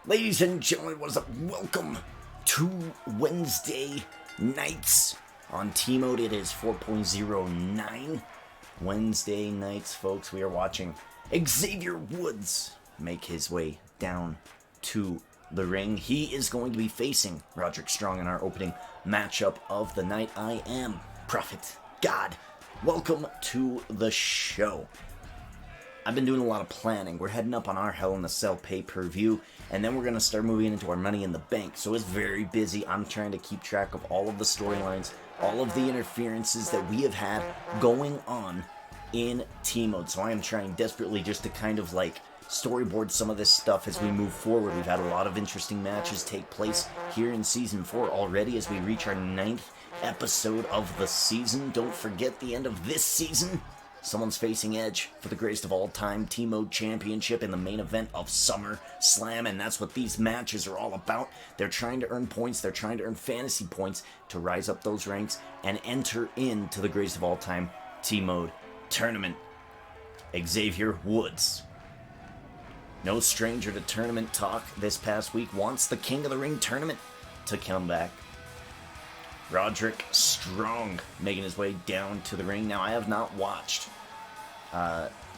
Ladies and gentlemen, what is up? Welcome to Wednesday nights on T-Mode. It is 4.09 Wednesday nights, folks. We are watching Xavier Woods make his way down to the ring. He is going to be facing Roderick Strong in our opening matchup of the night. I am Prophet God. Welcome to the show. I've been doing a lot of planning. We're heading up on our Hell in a Cell pay-per-view, and then we're going to start moving into our Money in the Bank. So it's very busy. I'm trying to keep track of all of the storylines, all of the interferences that we have had going on in T-Mode. So I am trying desperately just to kind of like storyboard some of this stuff as we move forward. We've had a lot of interesting matches take place here in Season 4 already as we reach our 9th episode of the season. Don't forget the end of this season. Someone's facing Edge for the greatest of all time T-Mode Championship in the main event of SummerSlam, and that's what these matches are all about. They're trying to earn points, they're trying to earn fantasy points to rise up those ranks and enter into the greatest of all time T-Mode tournament. Xavier Woods, no stranger to tournament talk this past week, wants the King of the Ring tournament to come back. Roderick Strong making his way down to the ring. Now, I have not watched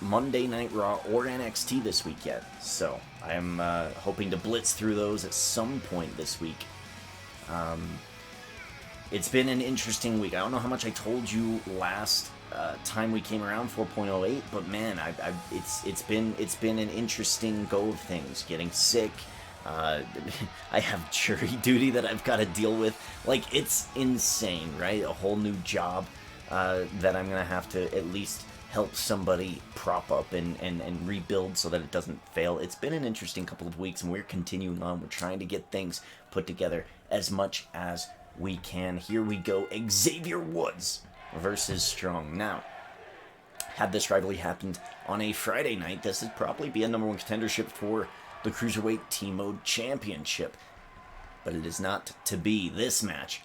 Monday Night Raw or NXT this week yet, so I am hoping to blitz through those at some point this week. It's been an interesting week. I don't know how much I told you last time we came around, 4.08, but man, it's been an interesting go of things. Getting sick. I have jury duty that I've got to deal with. Like, it's insane, right? A whole new job that I'm going to have to at least help somebody prop up and rebuild so that it doesn't fail. It's been an interesting couple of weeks, and we're continuing on. We're trying to get things put together as much as we can. Here we go. Xavier Woods versus Strong. Now, had this rivalry happened on a Friday night, this would probably be a number one contendership for the Cruiserweight T-Mode Championship, but it is not to be. This match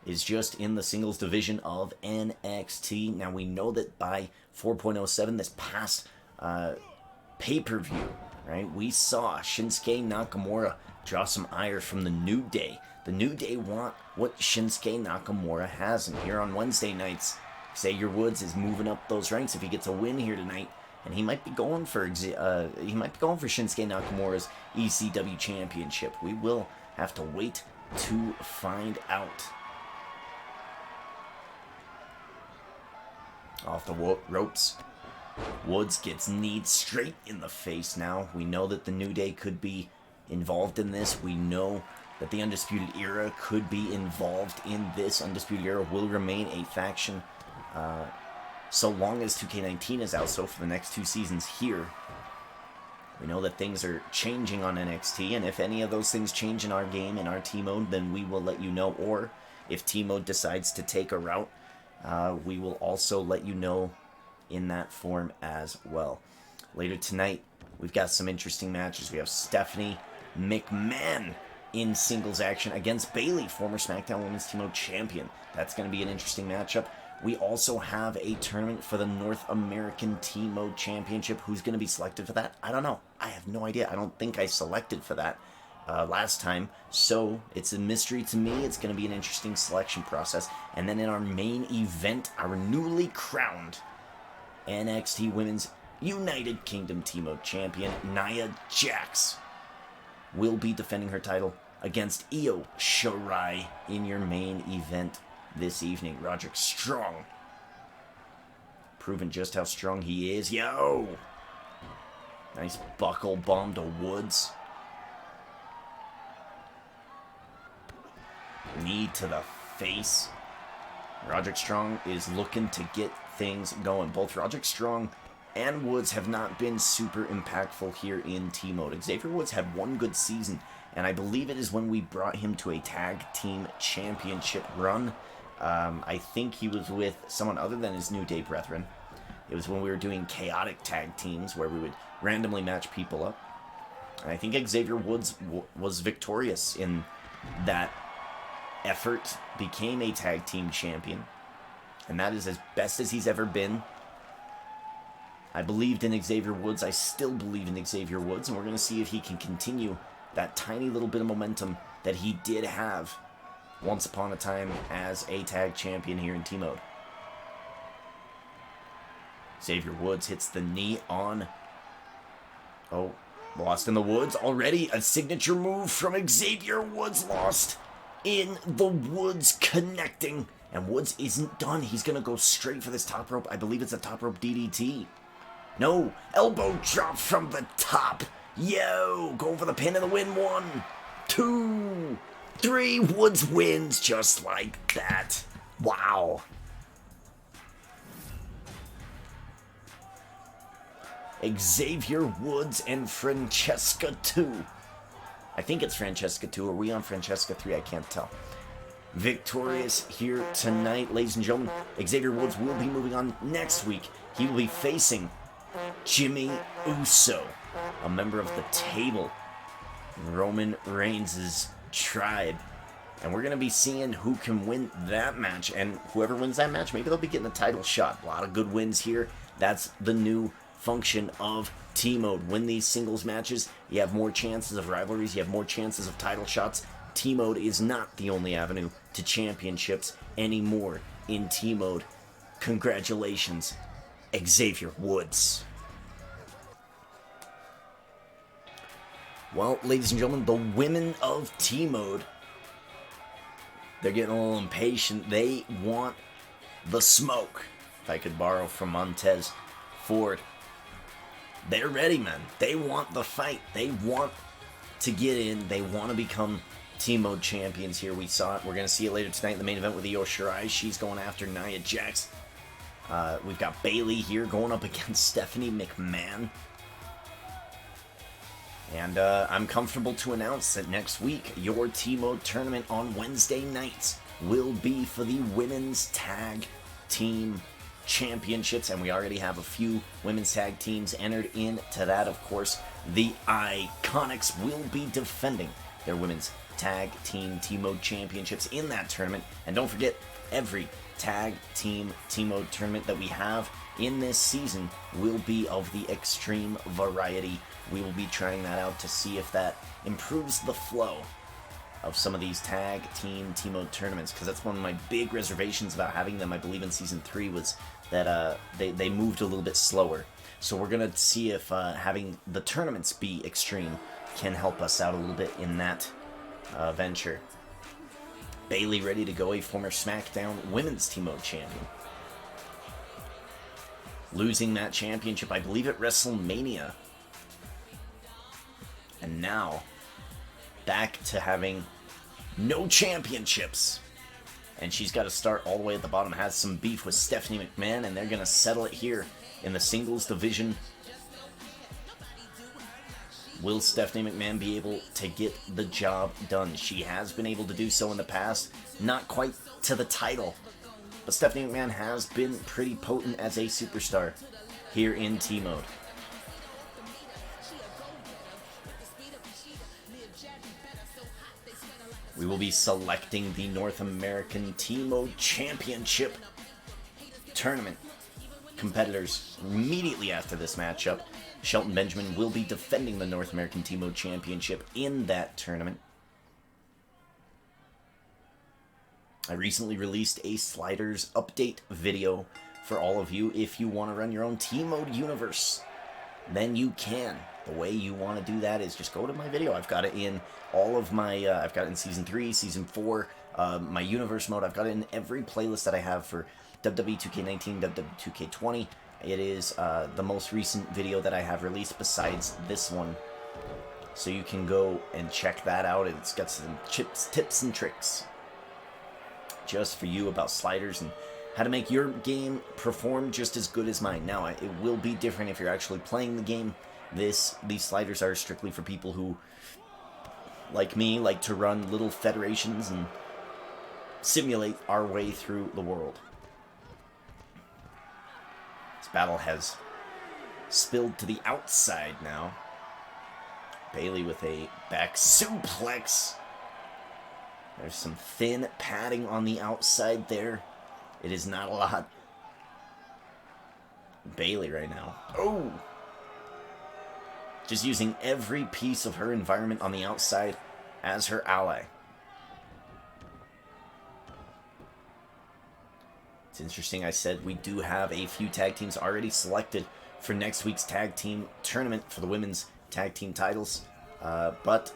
is just in the singles division of NXT. Now, we know that by 4.07, this past pay-per-view, right, we saw Shinsuke Nakamura draw some ire from the New Day. The New Day want what Shinsuke Nakamura has, and here on Wednesday nights, Xavier Woods is moving up those ranks. If he gets a win here tonight, and he might be going for Shinsuke Nakamura's ECW Championship. We will have to wait to find out. Off the ropes, Woods gets kneed straight in the face. Now we know that the New Day could be involved in this. We know that the Undisputed Era could be involved in this. Undisputed Era will remain a faction so long as 2K19 is out, so for the next 2 seasons here. We know that things are changing on NXT, and if any of those things change in our game, in our T-Mode, then we will let you know, or if T-Mode decides to take a route, we will also let you know in that form as well. Later tonight, we've got some interesting matches. We have Stephanie McMahon in singles action against Bayley, former SmackDown Women's T-Mode champion. That's going to be an interesting matchup. We also have a tournament for the North American T-Mode Championship. Who's going to be selected for that? I don't know. I have no idea. I don't think I selected for that last time. So it's a mystery to me. It's going to be an interesting selection process. And then in our main event, our newly crowned NXT Women's United Kingdom T-Mode Champion, Nia Jax, will be defending her title against Io Shirai in your main event this evening. Roderick Strong, proving just how strong he is. Yo! Nice buckle bomb to Woods. Knee to the face. Roderick Strong is looking to get things going. Both Roderick Strong and Woods have not been super impactful here in T-Mode. Xavier Woods had one good season, and I believe it is when we brought him to a tag team championship run. I think he was with someone other than his New Day brethren. It was when we were doing chaotic tag teams where we would randomly match people up. And I think Xavier Woods was victorious in that effort, became a tag team champion. And that is as best as he's ever been. I believed in Xavier Woods. I still believe in Xavier Woods. And we're going to see if he can continue that tiny little bit of momentum that he did have once upon a time as a tag champion here in T-Mode. Xavier Woods hits the knee on... Oh, lost in the woods already. A signature move from Xavier Woods, lost in the woods, connecting. And Woods isn't done. He's going to go straight for this top rope. I believe it's a top rope DDT. No, elbow drop from the top. Yo, go for the pin and the win. 1, 2, 3. Woods wins just like that. Wow. Xavier Woods and Francesca 2. I think it's Francesca 2. Are we on Francesca 3? I can't tell. Victorious here tonight, ladies and gentlemen. Xavier Woods will be moving on next week. He will be facing Jimmy Uso, a member of the Table, Roman Reigns' tribe. And we're going to be seeing who can win that match. And whoever wins that match, maybe they'll be getting a title shot. A lot of good wins here. That's the new function of T-Mode. Win these singles matches, you have more chances of rivalries, you have more chances of title shots. T-Mode is not the only avenue to championships anymore in T-Mode. Congratulations, Xavier Woods. Well, ladies and gentlemen, the women of T-Mode, they're getting a little impatient. They want the smoke, if I could borrow from Montez Ford. They're ready, man. They want the fight. They want to get in. They want to become T-Mode champions here. We saw it. We're going to see it later tonight in the main event with Io Shirai. She's going after Nia Jax. We've got Bayley here going up against Stephanie McMahon. And I'm comfortable to announce that next week, your T-Mode tournament on Wednesday nights will be for the Women's Tag Team Championships, and we already have a few women's tag teams entered into that. Of course, the Iconics will be defending their women's tag team T-Mode championships in that tournament. And don't forget, every tag team T-Mode tournament that we have in this season will be of the extreme variety. We will be trying that out to see if that improves the flow of some of these tag team T-Mode tournaments, because that's one of my big reservations about having them, I believe, in Season 3 was that they moved a little bit slower. So we're going to see if having the tournaments be extreme can help us out a little bit in that venture. Bayley ready to go, a former SmackDown Women's T-Mode champion. Losing that championship, I believe, at WrestleMania. And now, back to having no championships. And she's got to start all the way at the bottom. Has some beef with Stephanie McMahon, and they're going to settle it here in the singles division. Will Stephanie McMahon be able to get the job done? She has been able to do so in the past. Not quite to the title, but Stephanie McMahon has been pretty potent as a superstar here in T-Mode. We will be selecting the North American T-Mode Championship Tournament competitors immediately after this matchup. Shelton Benjamin will be defending the North American T-Mode Championship in that tournament. I recently released a Sliders update video for all of you. If you want to run your own T-Mode universe, then you can. The way you want to do that is just go to my video. I've got it in all of my, I've got it in Season 3, Season 4, my universe mode. I've got it in every playlist that I have for WWE 2K19, WWE 2K20. It is the most recent video that I have released besides this one. So you can go and check that out. It's got some tips and tricks just for you about sliders and how to make your game perform just as good as mine. Now, it will be different if you're actually playing the game. These sliders are strictly for people who, like me, like to run little federations and simulate our way through the world. This battle has spilled to the outside now. Bayley with a back suplex. There's some thin padding on the outside there. It is not a lot. Bayley right now. Oh! Just using every piece of her environment on the outside as her ally. It's interesting, I said we do have a few tag teams already selected for next week's tag team tournament for the women's tag team titles. But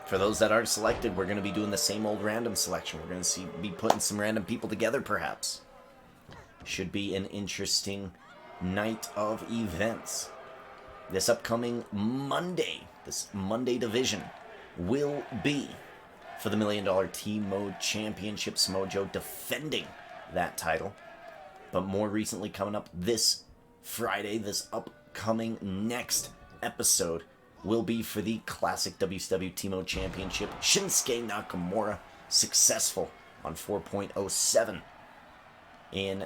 for those that aren't selected, we're going to be doing the same old random selection. We're going to be putting some random people together, perhaps. Should be an interesting night of events. This upcoming Monday, this Monday division, will be for the $1 Million T-Mode Championships. Mojo defending that title. But more recently, coming up this Friday, this upcoming next episode, will be for the Classic WCW T-Mode Championship. Shinsuke Nakamura successful on 4.07 in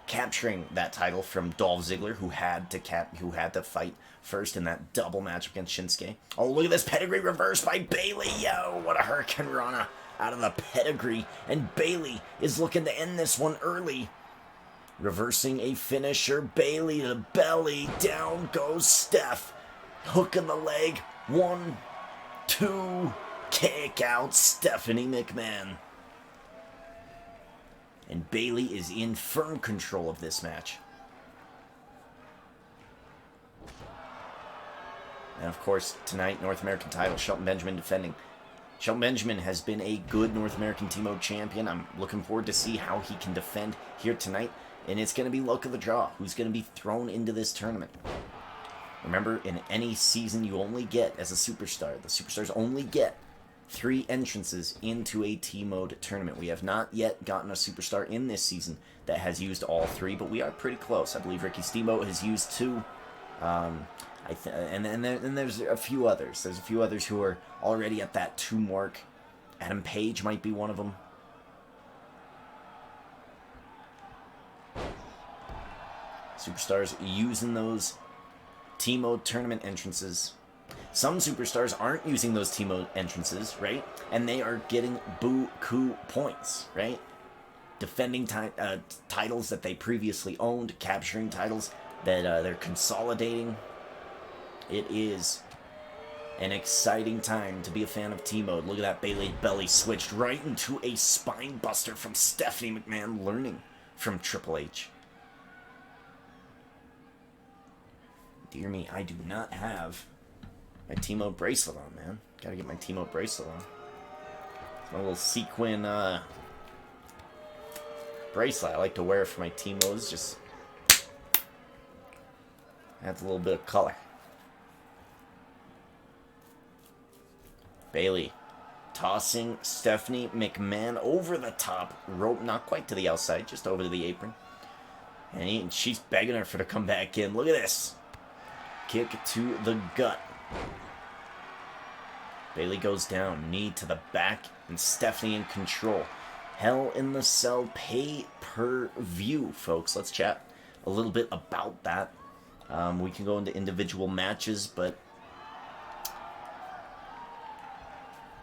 capturing that title from Dolph Ziggler, who had to fight first in that double match against Shinsuke. Oh, look at this pedigree reverse by Bayley. Yo, what a Hurricane Rana out of the pedigree. And Bayley is looking to end this one early. Reversing a finisher. Bayley to belly. Down goes Steph. Hook in the leg. 1, 2. Kick out Stephanie McMahon. And Bayley is in firm control of this match. And of course, tonight, North American title, Shelton Benjamin defending. Shelton Benjamin has been a good North American T-Mode champion. I'm looking forward to see how he can defend here tonight. And it's going to be luck of the draw. Who's going to be thrown into this tournament? Remember, in any season you only get, as a superstar, the superstars only get 3 entrances into a T-Mode tournament. We have not yet gotten a superstar in this season that has used all 3, but we are pretty close. I believe Ricky Steamboat has used 2. And there's a few others. There's a few others who are already at that 2 mark. Adam Page might be one of them. Superstars using those T-Mode tournament entrances. Some superstars aren't using those T-Mode entrances, right? And they are getting buku points, right? Defending titles that they previously owned, capturing titles that they're consolidating. It is an exciting time to be a fan of T-Mode. Look at that Bayley belly switched right into a spine buster from Stephanie McMahon, learning from Triple H. Dear me, I do not have my T-Mode bracelet on, man. Gotta get my T-Mode bracelet on. It's my little sequin bracelet I like to wear for my T-Modes. Just adds a little bit of color. Bayley tossing Stephanie McMahon over the top rope. Not quite to the outside, just over to the apron. And she's begging her for to come back in. Look at this. Kick to the gut. Bayley goes down, knee to the back, and Stephanie in control. Hell in the Cell pay-per-view, folks. Let's chat a little bit about that. We can go into individual matches, but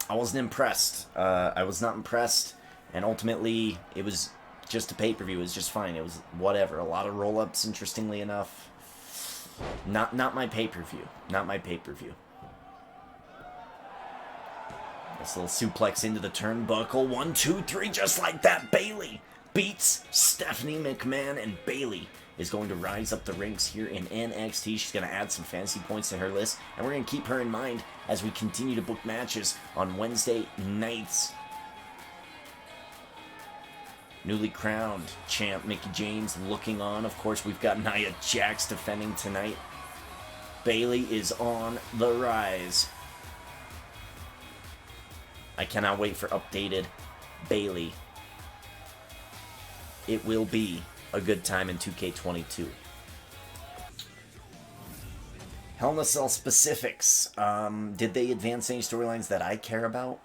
I wasn't impressed. I was not impressed, and ultimately, it was just a pay-per-view. It was just fine. It was whatever. A lot of roll-ups, interestingly enough. Not my pay-per-view. Not my pay-per-view. This little suplex into the turnbuckle. 1, 2, 3, just like that. Bayley beats Stephanie McMahon, and Bayley is going to rise up the ranks here in NXT. She's going to add some fantasy points to her list, and we're going to keep her in mind as we continue to book matches on Wednesday nights. Newly crowned champ Mickie James looking on. Of course, we've got Nia Jax defending tonight. Bayley is on the rise. I cannot wait for updated Bayley. It will be a good time in 2K22. Hell in a Cell specifics. Did they advance any storylines that I care about?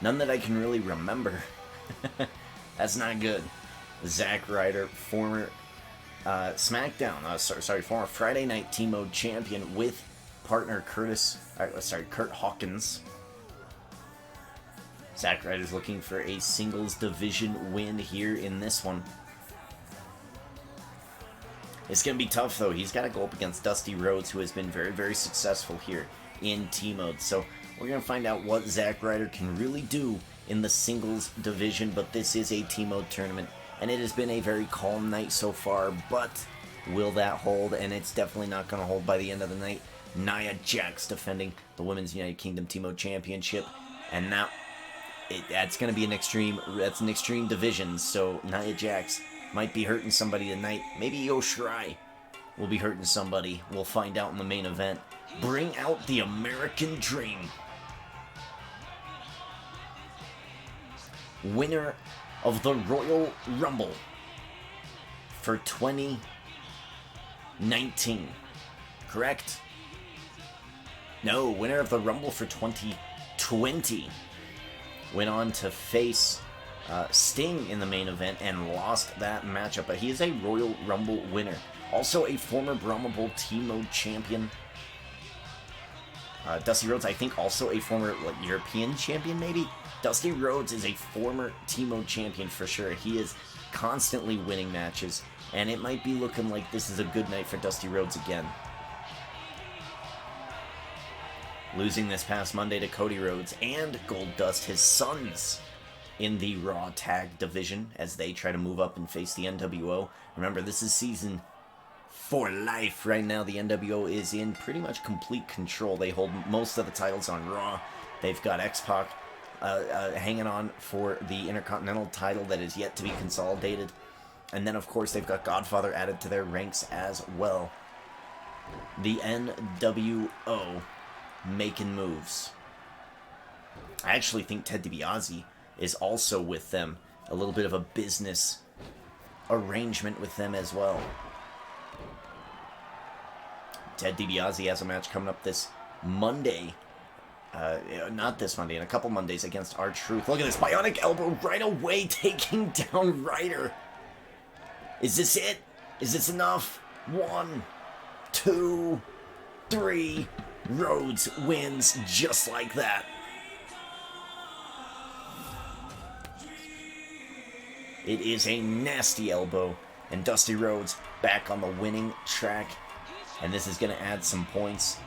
None that I can really remember. That's not good. Zack Ryder, former former Friday Night T-Mode champion with partner Kurt Hawkins. Zack Ryder's looking for a singles division win here in this one. It's going to be tough, though. He's got to go up against Dusty Rhodes, who has been very, very successful here in T-Mode. So we're going to find out what Zack Ryder can really do in the singles division. But this is a T-Mode tournament, and it has been a very calm night so far. But will that hold? And it's definitely not going to hold by the end of the night. Nia Jax defending the Women's United Kingdom T-Mode Championship. And now that's going to be an extreme division. So Nia Jax might be hurting somebody tonight. Maybe Shirai will be hurting somebody. We'll find out in the main event. Bring out the American Dream. Winner of the Royal Rumble for 2019. Correct? No, winner of the Rumble for 2020. Went on to face Sting in the main event and lost that matchup. But he is a Royal Rumble winner. Also a former Brahma Bull T-Mode champion. Dusty Rhodes, I think, also a former European champion, maybe? Dusty Rhodes is a former T-Mode champion for sure. He is constantly winning matches, and it might be looking like this is a good night for Dusty Rhodes again. Losing this past Monday to Cody Rhodes and Goldust, his sons, in the Raw Tag Division as they try to move up and face the NWO. Remember, this is season for life. Right now, the NWO is in pretty much complete control. They hold most of the titles on Raw. They've got X-Pac hanging on for the Intercontinental title that is yet to be consolidated. And then, of course, they've got Godfather added to their ranks as well. The NWO making moves. I actually think Ted DiBiase is also with them. A little bit of a business arrangement with them as well. Ted DiBiase has a match coming up this Monday. Not this Monday, in a couple Mondays against R-Truth. Look at this bionic elbow right away, taking down Ryder. Is this it? Is this enough? 1, 2, 3. Rhodes wins just like that. It is a nasty elbow, and Dusty Rhodes back on the winning track. And this is going to add some points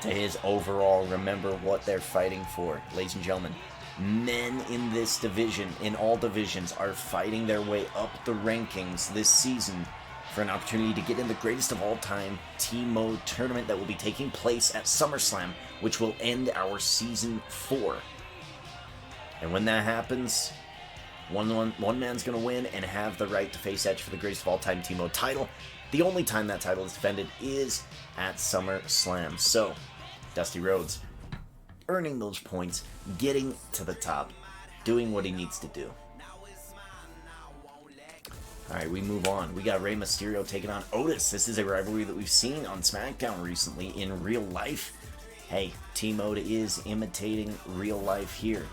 to his overall. Remember what they're fighting for, ladies and gentlemen. Men in this division, in all divisions, are fighting their way up the rankings this season for an opportunity to get in the greatest of all time T-Mode tournament that will be taking place at SummerSlam, which will end our Season 4. And when that happens, one man's going to win and have the right to face Edge for the greatest of all time T-Mode title. The only time that title is defended is at SummerSlam. So, Dusty Rhodes earning those points, getting to the top, doing what he needs to do. Alright, we move on. We got Rey Mysterio taking on Otis. This is a rivalry that we've seen on SmackDown recently in real life. Hey, T-Mode is imitating real life here.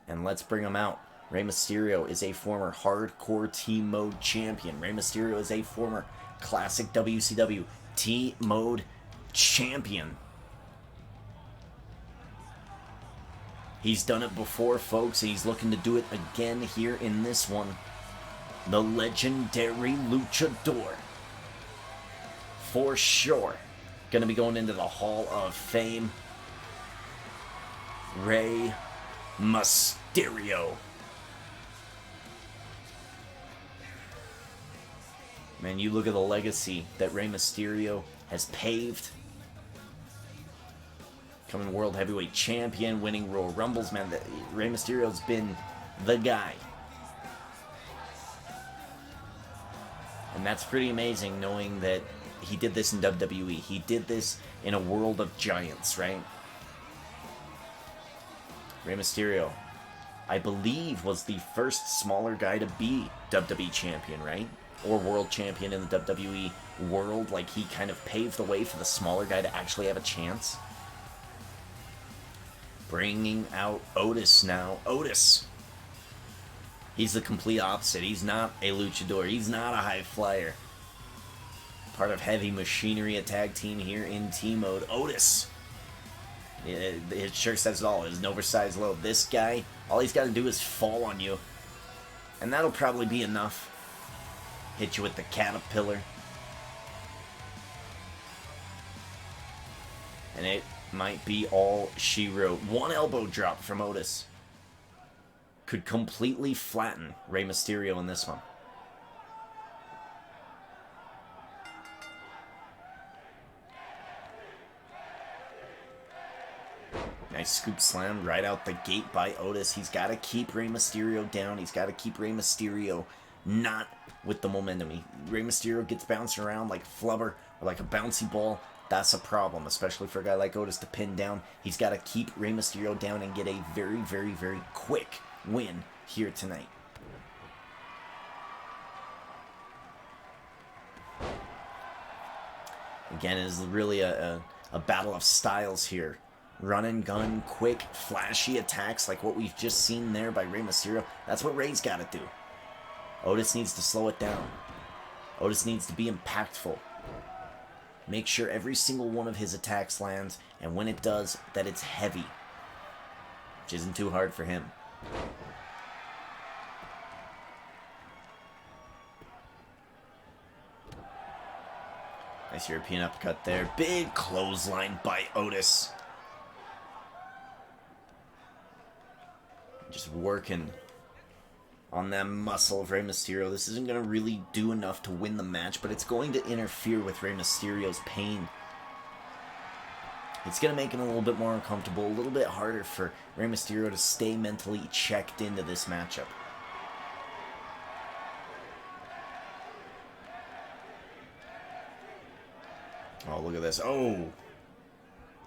And let's bring him out. Rey Mysterio is a former hardcore T-Mode champion. Rey Mysterio is a former classic WCW T-Mode champion. He's done it before, folks. He's looking to do it again here in this one. The legendary luchador. For sure. Gonna be going into the Hall of Fame. Rey Mysterio. Man, you look at the legacy that Rey Mysterio has paved. Becoming World Heavyweight Champion, winning Royal Rumbles. Man, Rey Mysterio's been the guy. And that's pretty amazing, knowing that he did this in WWE. He did this in a world of giants, right? Rey Mysterio, I believe, was the first smaller guy to be WWE Champion, right? Or World Champion in the WWE world. Like, he kind of paved the way for the smaller guy to actually have a chance. Bringing out Otis now. Otis. He's the complete opposite. He's not a luchador. He's not a high flyer. Part of Heavy Machinery, a tag team here in T-Mode. Otis His shirt says it all. It's an oversized low. This guy, all he's got to do is fall on you. And that'll probably be enough. Hit you with the caterpillar. And it might be all she wrote. One elbow drop from Otis could completely flatten Rey Mysterio in this one. Nice scoop slam right out the gate by Otis. He's got to keep Rey Mysterio down. He's got to keep Rey Mysterio not with the momentum. Rey Mysterio gets bounced around like flubber or like a bouncy ball. That's a problem, especially for a guy like Otis to pin down. He's got to keep Rey Mysterio down and get a very, very, very quick win here tonight. Again, it is really a battle of styles here. Run and gun, quick, flashy attacks like what we've just seen there by Rey Mysterio. That's what Rey's got to do. Otis needs to slow it down. Otis needs to be impactful. Make sure every single one of his attacks lands, and when it does, that it's heavy. Which isn't too hard for him. Nice European uppercut there. Big clothesline by Otis. Just working on that muscle of Rey Mysterio. This isn't going to really do enough to win the match, but it's going to interfere with Rey Mysterio's pain. It's going to make him a little bit more uncomfortable, a little bit harder for Rey Mysterio to stay mentally checked into this matchup. Oh, look at this. Oh!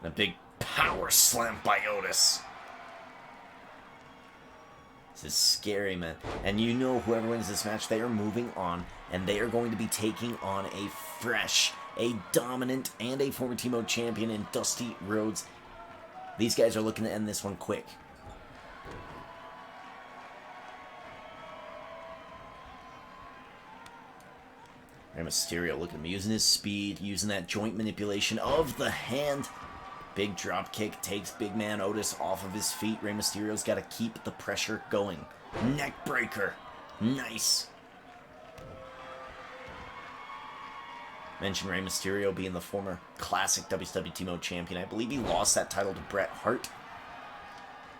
A big power slam by Otis. This is scary, man. And you know whoever wins this match, they are moving on, and they are going to be taking on a fresh, a dominant, and a former Team Mode champion in Dusty Rhodes. These guys are looking to end this one quick. Rey Mysterio, look at him using his speed, using that joint manipulation of the hand. Big drop kick takes big man Otis off of his feet. Rey Mysterio's got to keep the pressure going. Neck breaker. Nice. Mentioned Rey Mysterio being the former classic WCW Team Mode champion. I believe he lost that title to Bret Hart.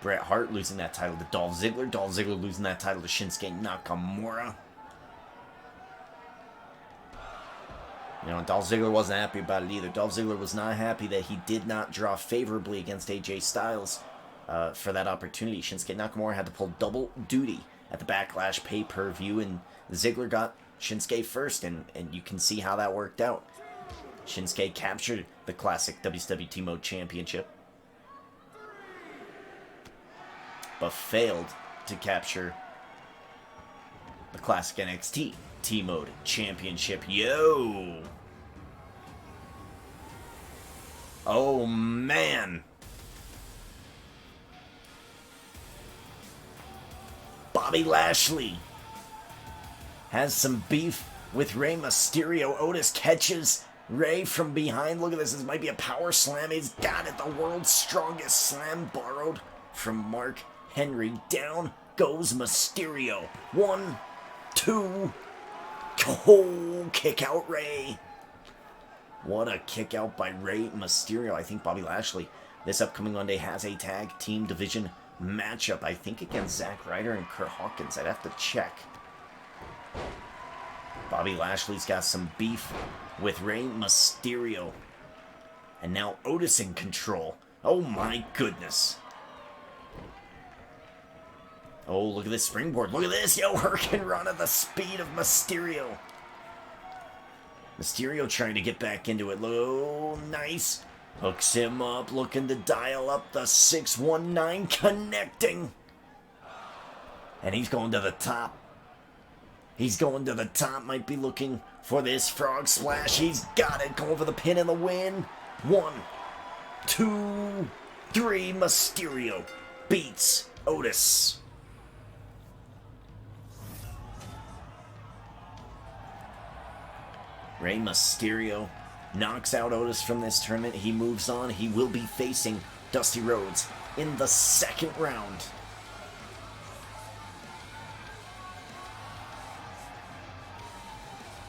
Bret Hart losing that title to Dolph Ziggler. Dolph Ziggler losing that title to Shinsuke Nakamura. You know, Dolph Ziggler wasn't happy about it either. Dolph Ziggler was not happy that he did not draw favorably against AJ Styles for that opportunity. Shinsuke Nakamura had to pull double duty at the Backlash pay-per-view, and Ziggler got Shinsuke first, and you can see how that worked out. Shinsuke captured the classic WCW Team Mode Championship, but failed to capture the classic NXT Team Mode Championship. Yo! Oh, man! Bobby Lashley has some beef with Rey Mysterio. Otis catches Rey from behind. Look at this. This might be a power slam. He's got it. The world's strongest slam borrowed from Mark Henry. Down goes Mysterio. 1, 2... Oh, kick out Rey. What a kick out by Rey Mysterio. I think Bobby Lashley this upcoming Monday has a tag team division matchup. I think against Zack Ryder and Kurt Hawkins. I'd have to check. Bobby Lashley's got some beef with Rey Mysterio. And now Otis in control. Oh my goodness. Oh, look at this springboard. Look at this. Yo, Hurricane Run at the speed of Mysterio. Mysterio trying to get back into it. Oh, nice. Hooks him up, looking to dial up the 619, connecting. And he's going to the top. He's going to the top. Might be looking for this frog splash. He's got it. Going for the pin and the win. 1, 2, 3. Mysterio beats Otis. Rey Mysterio knocks out Otis from this tournament. He moves on. He will be facing Dusty Rhodes in the second round.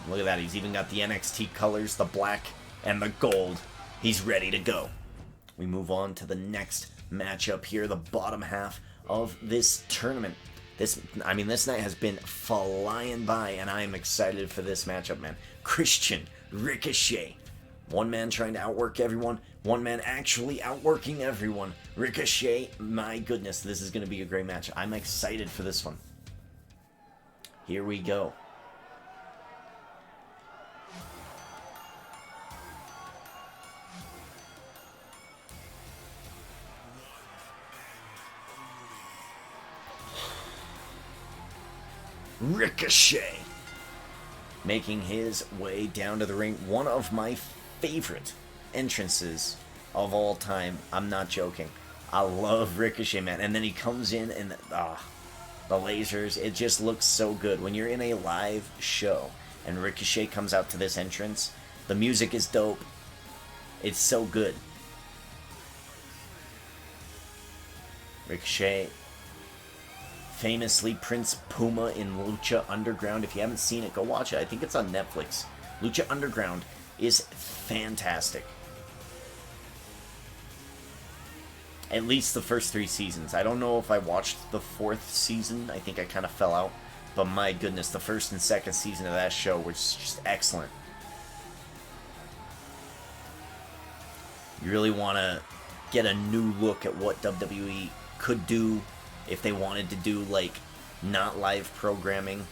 Look at that, he's even got the NXT colors, the black and the gold. He's ready to go. We move on to the next matchup here, the bottom half of this tournament. This night has been flying by, and I am excited for this matchup, man. Christian, Ricochet. One man trying to outwork everyone, one man actually outworking everyone. Ricochet, my goodness, this is going to be a great match. I'm excited for this one. Here we go. Ricochet making his way down to the ring. One of my favorite entrances of all time. I'm not joking. I love Ricochet, man. And then he comes in and the lasers. It just looks so good. When you're in a live show and Ricochet comes out to this entrance, the music is dope. It's so good. Ricochet, famously Prince Puma in Lucha Underground. If you haven't seen it, go watch it. I think it's on Netflix. Lucha Underground is fantastic. At least the first 3 seasons. I don't know if I watched the 4th season. I think I kind of fell out. But my goodness, the 1st and 2nd season of that show was just excellent. You really want to get a new look at what WWE could do if they wanted to do, like, not live programming.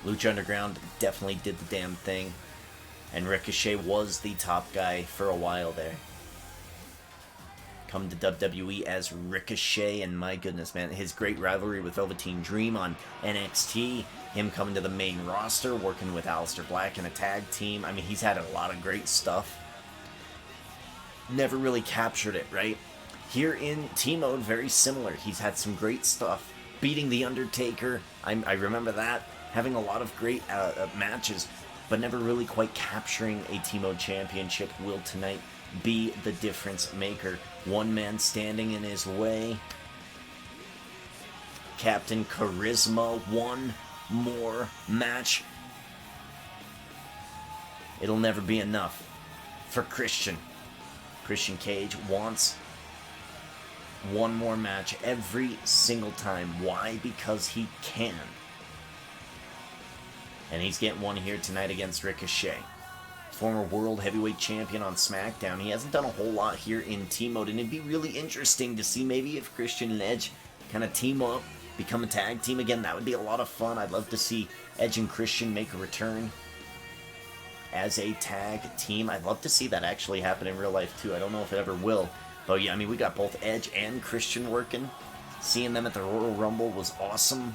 Lucha Underground definitely did the damn thing. And Ricochet was the top guy for a while there. Come to WWE as Ricochet, and my goodness, man, his great rivalry with Velveteen Dream on NXT, him coming to the main roster, working with Aleister Black in a tag team. I mean, he's had a lot of great stuff. Never really captured it, right? Here in T-Mode, very similar. He's had some great stuff. Beating The Undertaker, I remember that. Having a lot of great matches, but never really quite capturing a T-Mode championship. Will tonight be the difference maker? One man standing in his way. Captain Charisma, one more match. It'll never be enough for Christian. Christian Cage wants one more match every single time. Why? Because he can. And he's getting one here tonight against Ricochet. Former World Heavyweight Champion on SmackDown. He hasn't done a whole lot here in T-Mode, and it'd be really interesting to see maybe if Christian and Edge kind of team up, become a tag team again. That would be a lot of fun. I'd love to see Edge and Christian make a return as a tag team. I'd love to see that actually happen in real life too. I don't know if it ever will. But yeah, I mean, we got both Edge and Christian working. Seeing them at the Royal Rumble was awesome.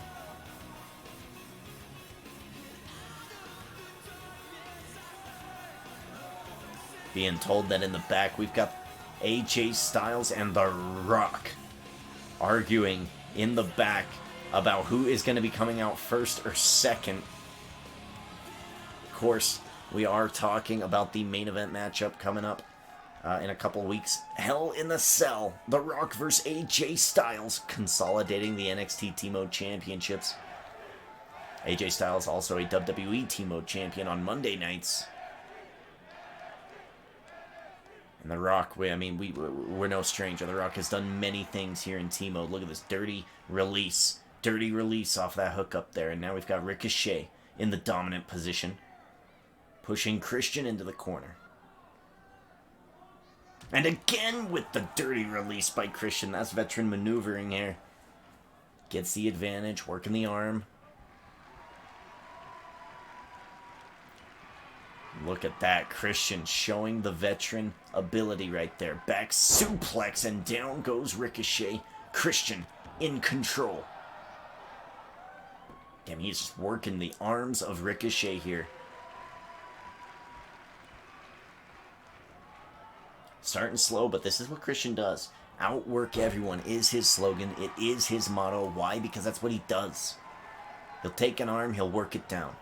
Being told that in the back we've got AJ Styles and The Rock arguing in the back about who is going to be coming out first or second. Of course, we are talking about the main event matchup coming up in a couple of weeks. Hell in the Cell, The Rock versus AJ Styles, consolidating the NXT T-Mode Championships. AJ Styles also a WWE T-Mode Champion on Monday nights. And The Rock, we're no stranger. The Rock has done many things here in T-Mode. Look at this dirty release. Dirty release off that hook up there. And now we've got Ricochet in the dominant position, pushing Christian into the corner. And again with the dirty release by Christian. That's veteran maneuvering here. Gets the advantage, working the arm. Look at that, Christian showing the veteran ability right there. Back suplex, and down goes Ricochet. Christian in control. Damn, he's just working the arms of Ricochet here. Starting slow, but this is what Christian does. Outwork everyone is his slogan. It is his motto. Why? Because that's what he does. He'll take an arm, he'll work it down.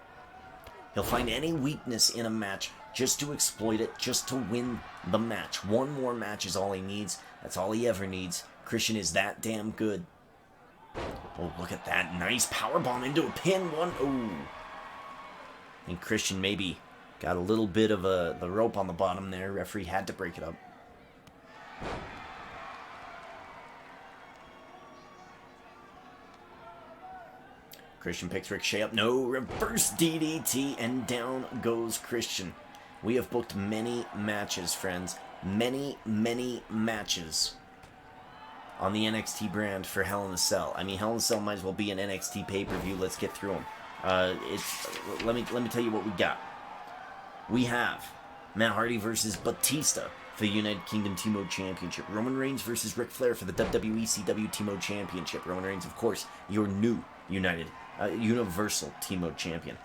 He'll find any weakness in a match, just to exploit it, just to win the match. One more match is all he needs. That's all he ever needs. Christian is that damn good. Oh, look at that. Nice powerbomb into a pin. Oh. And Christian maybe got a little bit of the rope on the bottom there. Referee had to break it up. Christian picks Ricochet up. No, reverse DDT, and down goes Christian. We have booked many matches, friends. Many, many matches on the NXT brand for Hell in a Cell. I mean, Hell in a Cell might as well be an NXT pay-per-view. Let's get through them. Let me tell you what we got. We have Matt Hardy versus Batista for the United Kingdom T-Mode Championship. Roman Reigns versus Ric Flair for the WWE CW T-Mode Championship. Roman Reigns, of course, your new Universal T-Mode Champion.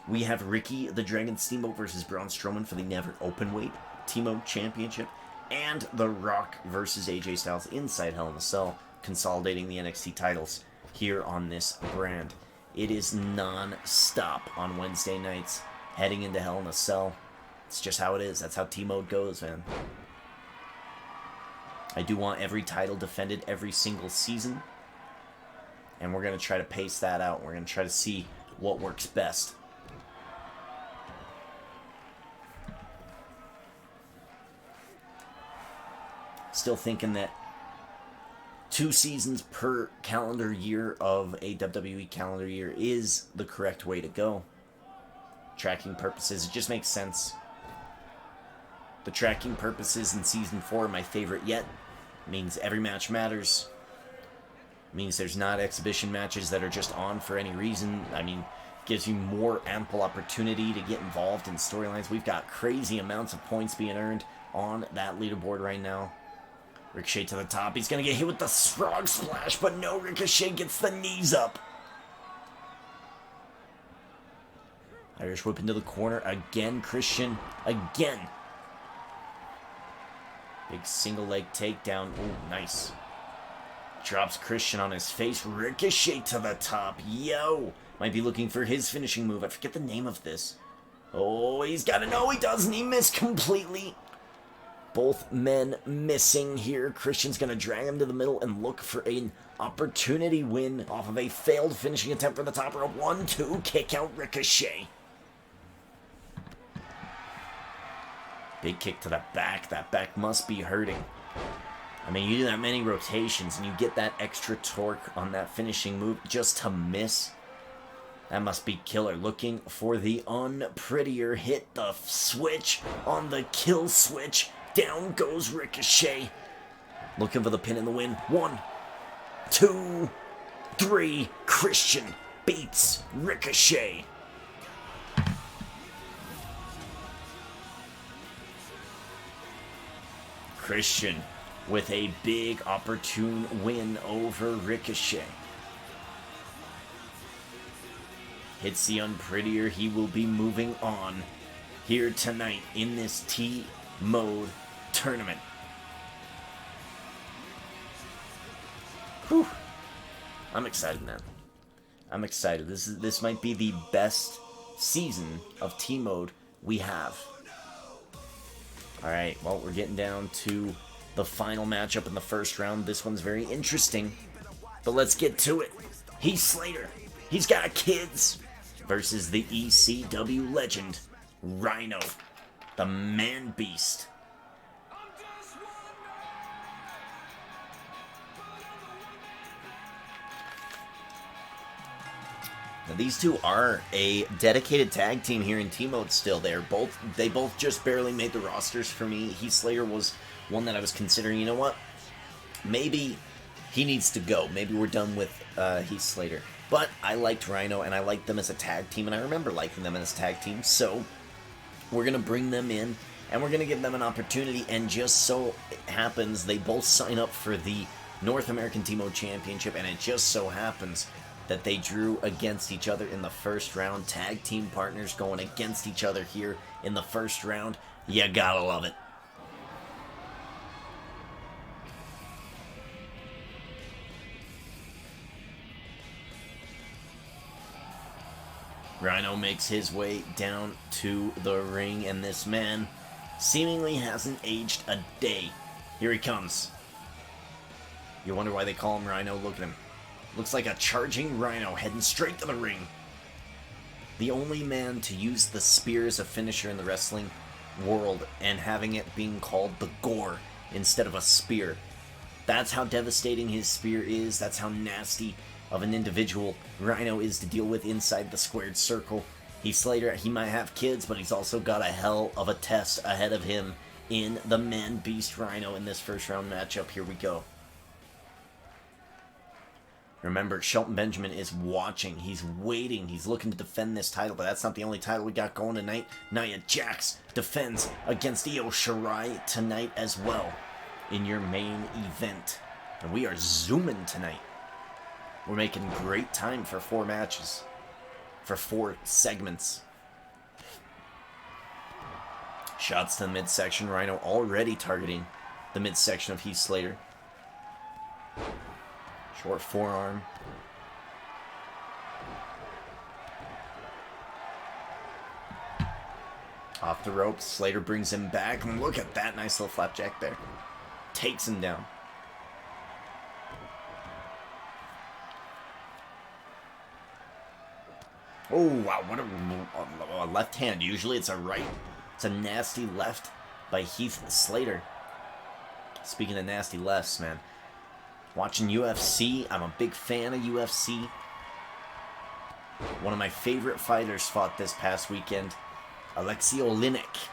We have Ricky the Dragon Steamboat versus Braun Strowman for the Never Openweight T-Mode Championship. And The Rock versus AJ Styles inside Hell in a Cell, consolidating the NXT titles here on this brand. It is non-stop on Wednesday nights, heading into Hell in a Cell. It's just how it is. That's how T-Mode goes, man. I do want every title defended every single season, and we're going to try to pace that out. We're going to try to see what works best. Still thinking that 2 seasons per calendar year of a WWE calendar year is the correct way to go. Tracking purposes, it just makes sense. The tracking purposes in Season 4 are my favorite yet. It means every match matters. It means there's not exhibition matches that are just on for any reason. I mean, gives you more ample opportunity to get involved in storylines. We've got crazy amounts of points being earned on that leaderboard right now. Ricochet to the top. He's going to get hit with the frog splash, but no, Ricochet gets the knees up. Irish whip into the corner. Again, Christian. Again. Big single leg takedown. Oh, nice. Drops Christian on his face. Ricochet to the top. Yo. Might be looking for his finishing move. I forget the name of this. Oh, he's got to know he doesn't. He missed completely. Both men missing here. Christian's going to drag him to the middle and look for an opportunity win off of a failed finishing attempt for the top rope. 1-2, kick out Ricochet. Big kick to the back. That back must be hurting. I mean, you do that many rotations and you get that extra torque on that finishing move just to miss. That must be killer. Looking for the unprettier. Hit the switch on the kill switch. Down goes Ricochet. Looking for the pin and the win. 1, 2, 3. Christian beats Ricochet. Christian with a big opportune win over Ricochet. Hits the unprettier. He will be moving on here tonight in this T-Mode tournament. Whew. I'm excited, man. I'm excited. This might be the best season of T-Mode we have. Alright, well, we're getting down to the final matchup in the first round. This one's very interesting, but let's get to it. Heath Slater. He's got kids. Versus the ECW legend, Rhino, the man-beast. Now, these two are a dedicated tag team here in T-Mode still. They both just barely made the rosters for me. Heath Slater was one that I was considering, you know what? Maybe he needs to go. Maybe we're done with Heath Slater. But I liked Rhino, and I liked them as a tag team, and I remember liking them as a tag team, so we're going to bring them in, and we're going to give them an opportunity, and just so it happens, they both sign up for the North American T-Mode Championship, and it just so happens that they drew against each other in the first round. Tag team partners going against each other here in the first round. You gotta love it. Rhino makes his way down to the ring, and this man seemingly hasn't aged a day. Here he comes. You wonder why they call him Rhino? Look at him. Looks like a charging rhino heading straight to the ring. The only man to use the spear as a finisher in the wrestling world, and having it being called the gore instead of a spear. That's how devastating his spear is. That's how nasty of an individual Rhino is to deal with inside the squared circle. Heath Slater, he might have kids, but he's also got a hell of a test ahead of him in the Man Beast Rhino in this first round matchup. Here we go. Remember, Shelton Benjamin is watching. He's waiting. He's looking to defend this title, but that's not the only title we got going tonight. Nia Jax defends against Io Shirai tonight as well in your main event. And we are zooming tonight. We're making great time for 4 matches. For 4 segments. Shots to the midsection. Rhino already targeting the midsection of Heath Slater. Short forearm. Off the ropes. Slater brings him back. And look at that nice little flapjack there. Takes him down. Oh, wow. What a left hand. Usually it's a right. It's a nasty left by Heath Slater. Speaking of nasty lefts, man. Watching UFC, I'm a big fan of UFC. One of my favorite fighters fought this past weekend, Alexei Oleinik.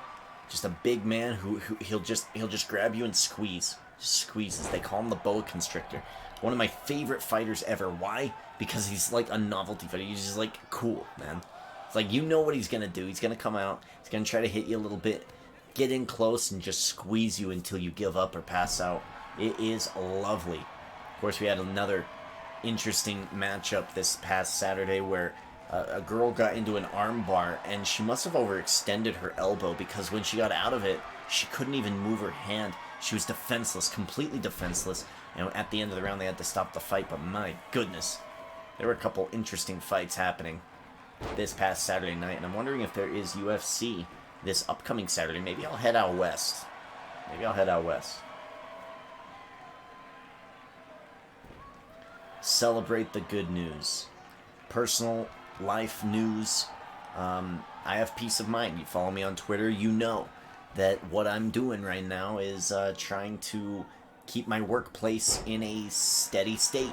Just a big man who he'll just grab you and squeeze. Just squeezes. They call him the boa constrictor. One of my favorite fighters ever. Why? Because he's like a novelty fighter. He's just like cool, man. It's like you know what he's gonna do. He's gonna come out. He's gonna try to hit you a little bit, get in close, and just squeeze you until you give up or pass out. It is lovely. Of course, we had another interesting matchup this past Saturday where a girl got into an armbar and she must have overextended her elbow because when she got out of it, she couldn't even move her hand. She was defenseless, completely defenseless. And at the end of the round, they had to stop the fight. But my goodness, there were a couple interesting fights happening this past Saturday night. And I'm wondering if there is UFC this upcoming Saturday. Maybe I'll head out west. Celebrate the good news. Personal life news. I have peace of mind. You follow me on Twitter, you know that what I'm doing right now is trying to keep my workplace in a steady state.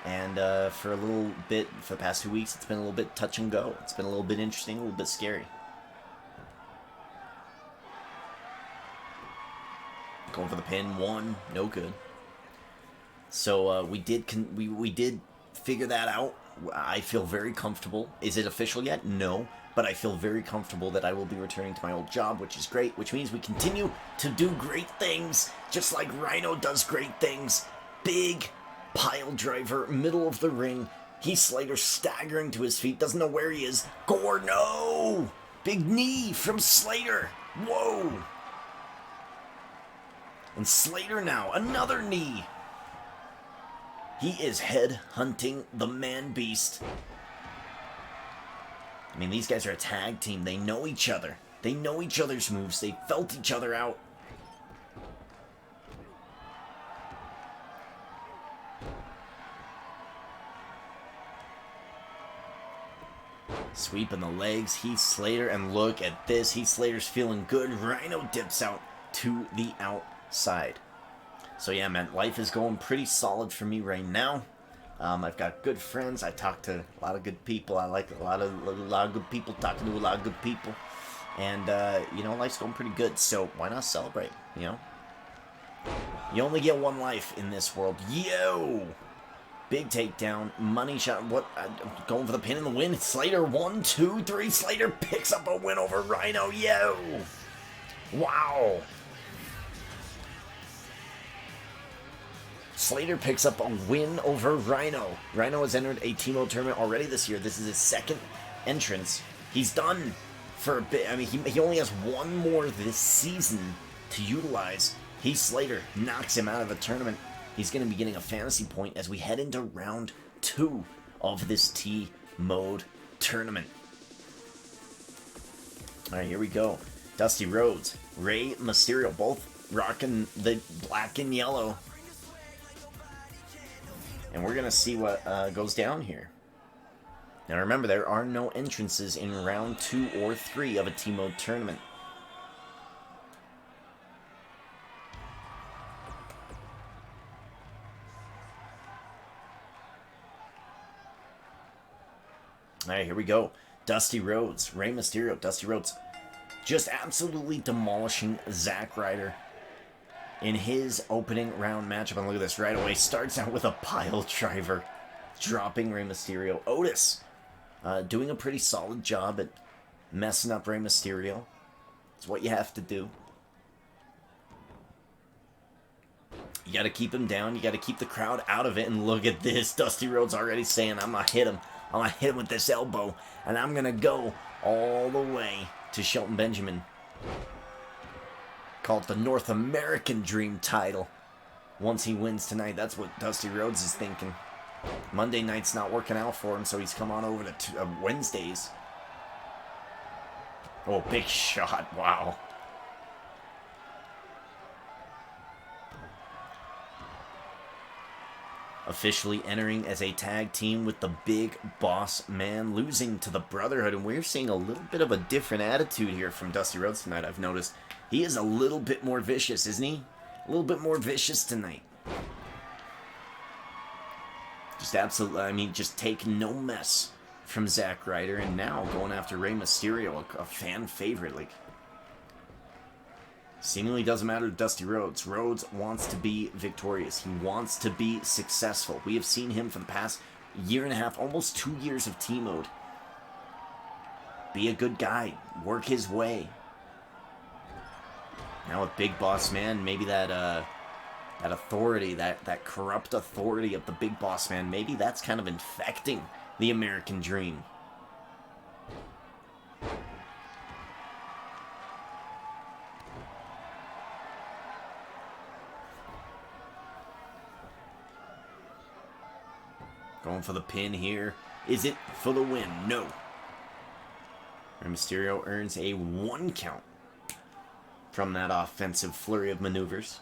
And for a little bit, for the past 2 weeks, it's been a little bit touch and go. It's been a little bit interesting, a little bit scary. Going for the pin, 1, no good. So we did figure that out. I feel very comfortable. Is it official yet? No. But I feel very comfortable that I will be returning to my old job, which is great, which means we continue to do great things, just like Rhino does great things. Big pile driver, middle of the ring. Heath Slater staggering to his feet, doesn't know where he is. Gore, no! Big knee from Slater. Whoa! And Slater now, another knee. He is head hunting the Man Beast. I mean, these guys are a tag team. They know each other. They know each other's moves. They felt each other out. Sweeping the legs, Heath Slater, and look at this. Heath Slater's feeling good. Rhino dips out to the outside. So yeah, man, life is going pretty solid for me right now. I've got good friends. I talk to a lot of good people. I like a lot of good people, talking to a lot of good people. And, you know, life's going pretty good. So why not celebrate, you know? You only get one life in this world. Yo! Big takedown. Money shot. What? Going for the pin and the win. Slater, 1, 2, 3. Slater picks up a win over Rhino. Yo! Wow! Slater picks up a win over Rhino. Rhino has entered a Team Mode tournament already this year. This is his second entrance. He's done for a bit. I mean, he only has one more this season to utilize. Heath Slater knocks him out of the tournament. He's going to be getting a fantasy point as we head into round 2 of this T Mode tournament. All right, here we go. Dusty Rhodes, Rey Mysterio, both rocking the black and yellow. And we're going to see what goes down here. Now remember, there are no entrances in round 2 or 3 of a team mode tournament. Alright, here we go. Dusty Rhodes, Rey Mysterio, Dusty Rhodes just absolutely demolishing Zack Ryder in his opening round matchup. And look at this, right away starts out with a pile driver, dropping Rey Mysterio. Otis doing a pretty solid job at messing up Rey Mysterio. It's what you have to do. You got to keep him down. You got to keep the crowd out of it. And look at this. Dusty Rhodes already saying, I'm going to hit him. I'm going to hit him with this elbow. And I'm going to go all the way to Shelton Benjamin. Call it the North American Dream title. Once he wins tonight, that's what Dusty Rhodes is thinking. Monday night's not working out for him, so he's come on over to Wednesdays. Oh, big shot. Wow. Officially entering as a tag team with the Big Boss Man, losing to the Brotherhood. And we're seeing a little bit of a different attitude here from Dusty Rhodes tonight, I've noticed. He is a little bit more vicious, isn't he? A little bit more vicious tonight. Just absolutely, I mean, just take no mess from Zack Ryder. And now going after Rey Mysterio, a fan favorite. Like, seemingly doesn't matter to Dusty Rhodes. Rhodes wants to be victorious. He wants to be successful. We have seen him for the past year and a half, almost 2 years of team mode. Be a good guy. Work his way. Now with Big Boss Man, maybe that authority, that corrupt authority of the Big Boss Man, maybe that's kind of infecting the American Dream. Going for the pin here. Is it for the win? No. Rey Mysterio earns a 1 count from that offensive flurry of maneuvers.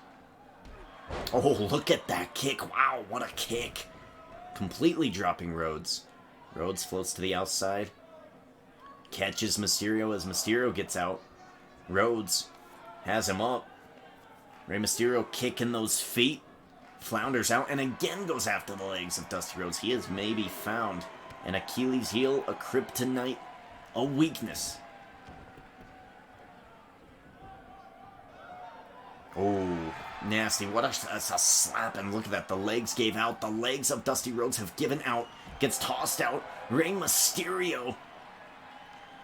Oh, look at that kick. Wow, what a kick. Completely dropping Rhodes. Rhodes floats to the outside. Catches Mysterio as Mysterio gets out. Rhodes has him up. Rey Mysterio kicking those feet. Flounders out and again goes after the legs of Dusty Rhodes. He has maybe found an Achilles heel, a kryptonite, a weakness. Oh, nasty. What a slap. And look at that. The legs gave out. The legs of Dusty Rhodes have given out. Gets tossed out. Rey Mysterio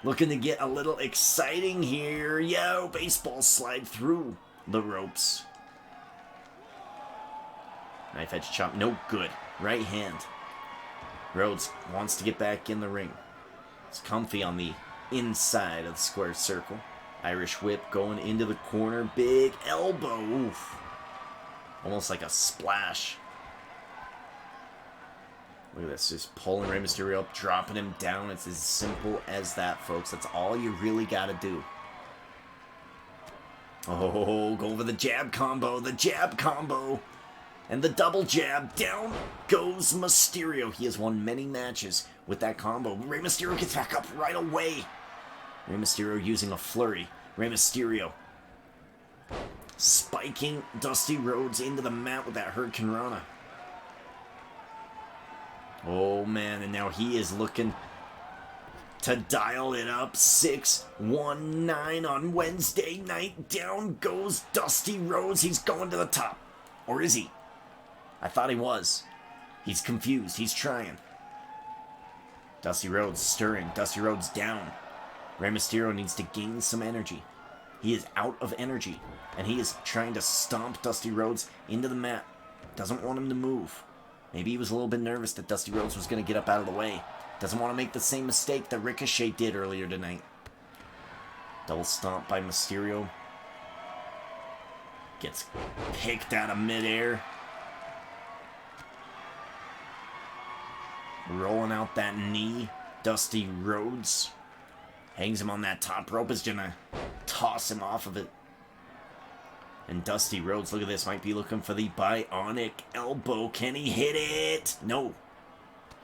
looking to get a little exciting here. Yo, baseball slide through the ropes. Knife edge chop. No good. Right hand. Rhodes wants to get back in the ring. It's comfy on the inside of the square circle. Irish whip going into the corner. Big elbow. Oof. Almost like a splash. Look at this. Just pulling Rey Mysterio up, dropping him down. It's as simple as that, folks. That's all you really got to do. Oh, go for the jab combo. The jab combo. And the double jab. Down goes Mysterio. He has won many matches with that combo. Rey Mysterio gets back up right away. Rey Mysterio using a flurry. Rey Mysterio spiking Dusty Rhodes into the mat with that Hurricane Rana. Oh man, and now he is looking to dial it up. 6-1-9 on Wednesday night. Down goes Dusty Rhodes. He's going to the top. Or is he? I thought he was. He's confused. He's trying. Dusty Rhodes stirring. Dusty Rhodes down. Rey Mysterio needs to gain some energy. He is out of energy. And he is trying to stomp Dusty Rhodes into the mat. Doesn't want him to move. Maybe he was a little bit nervous that Dusty Rhodes was going to get up out of the way. Doesn't want to make the same mistake that Ricochet did earlier tonight. Double stomp by Mysterio. Gets picked out of midair. Rolling out that knee. Dusty Rhodes Hangs him on that top rope. Is gonna toss him off of it. And Dusty Rhodes, look at this, might be looking for the bionic elbow. Can he hit it? No.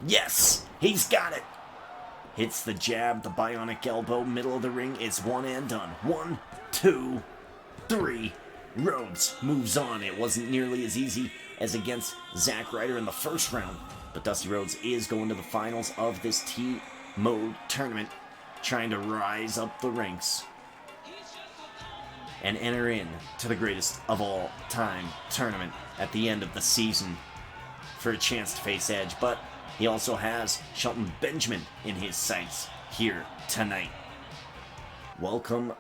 Yes, he's got it. Hits the jab, the bionic elbow, middle of the ring. It's one and done. 1, 2, 3. Rhodes moves on. It wasn't nearly as easy as against Zack Ryder in the first round, but Dusty Rhodes is going to the finals of this T-Mode tournament, trying to rise up the ranks and enter in to the greatest of all time tournament at the end of the season for a chance to face Edge. But he also has Shelton Benjamin in his sights here tonight. Welcome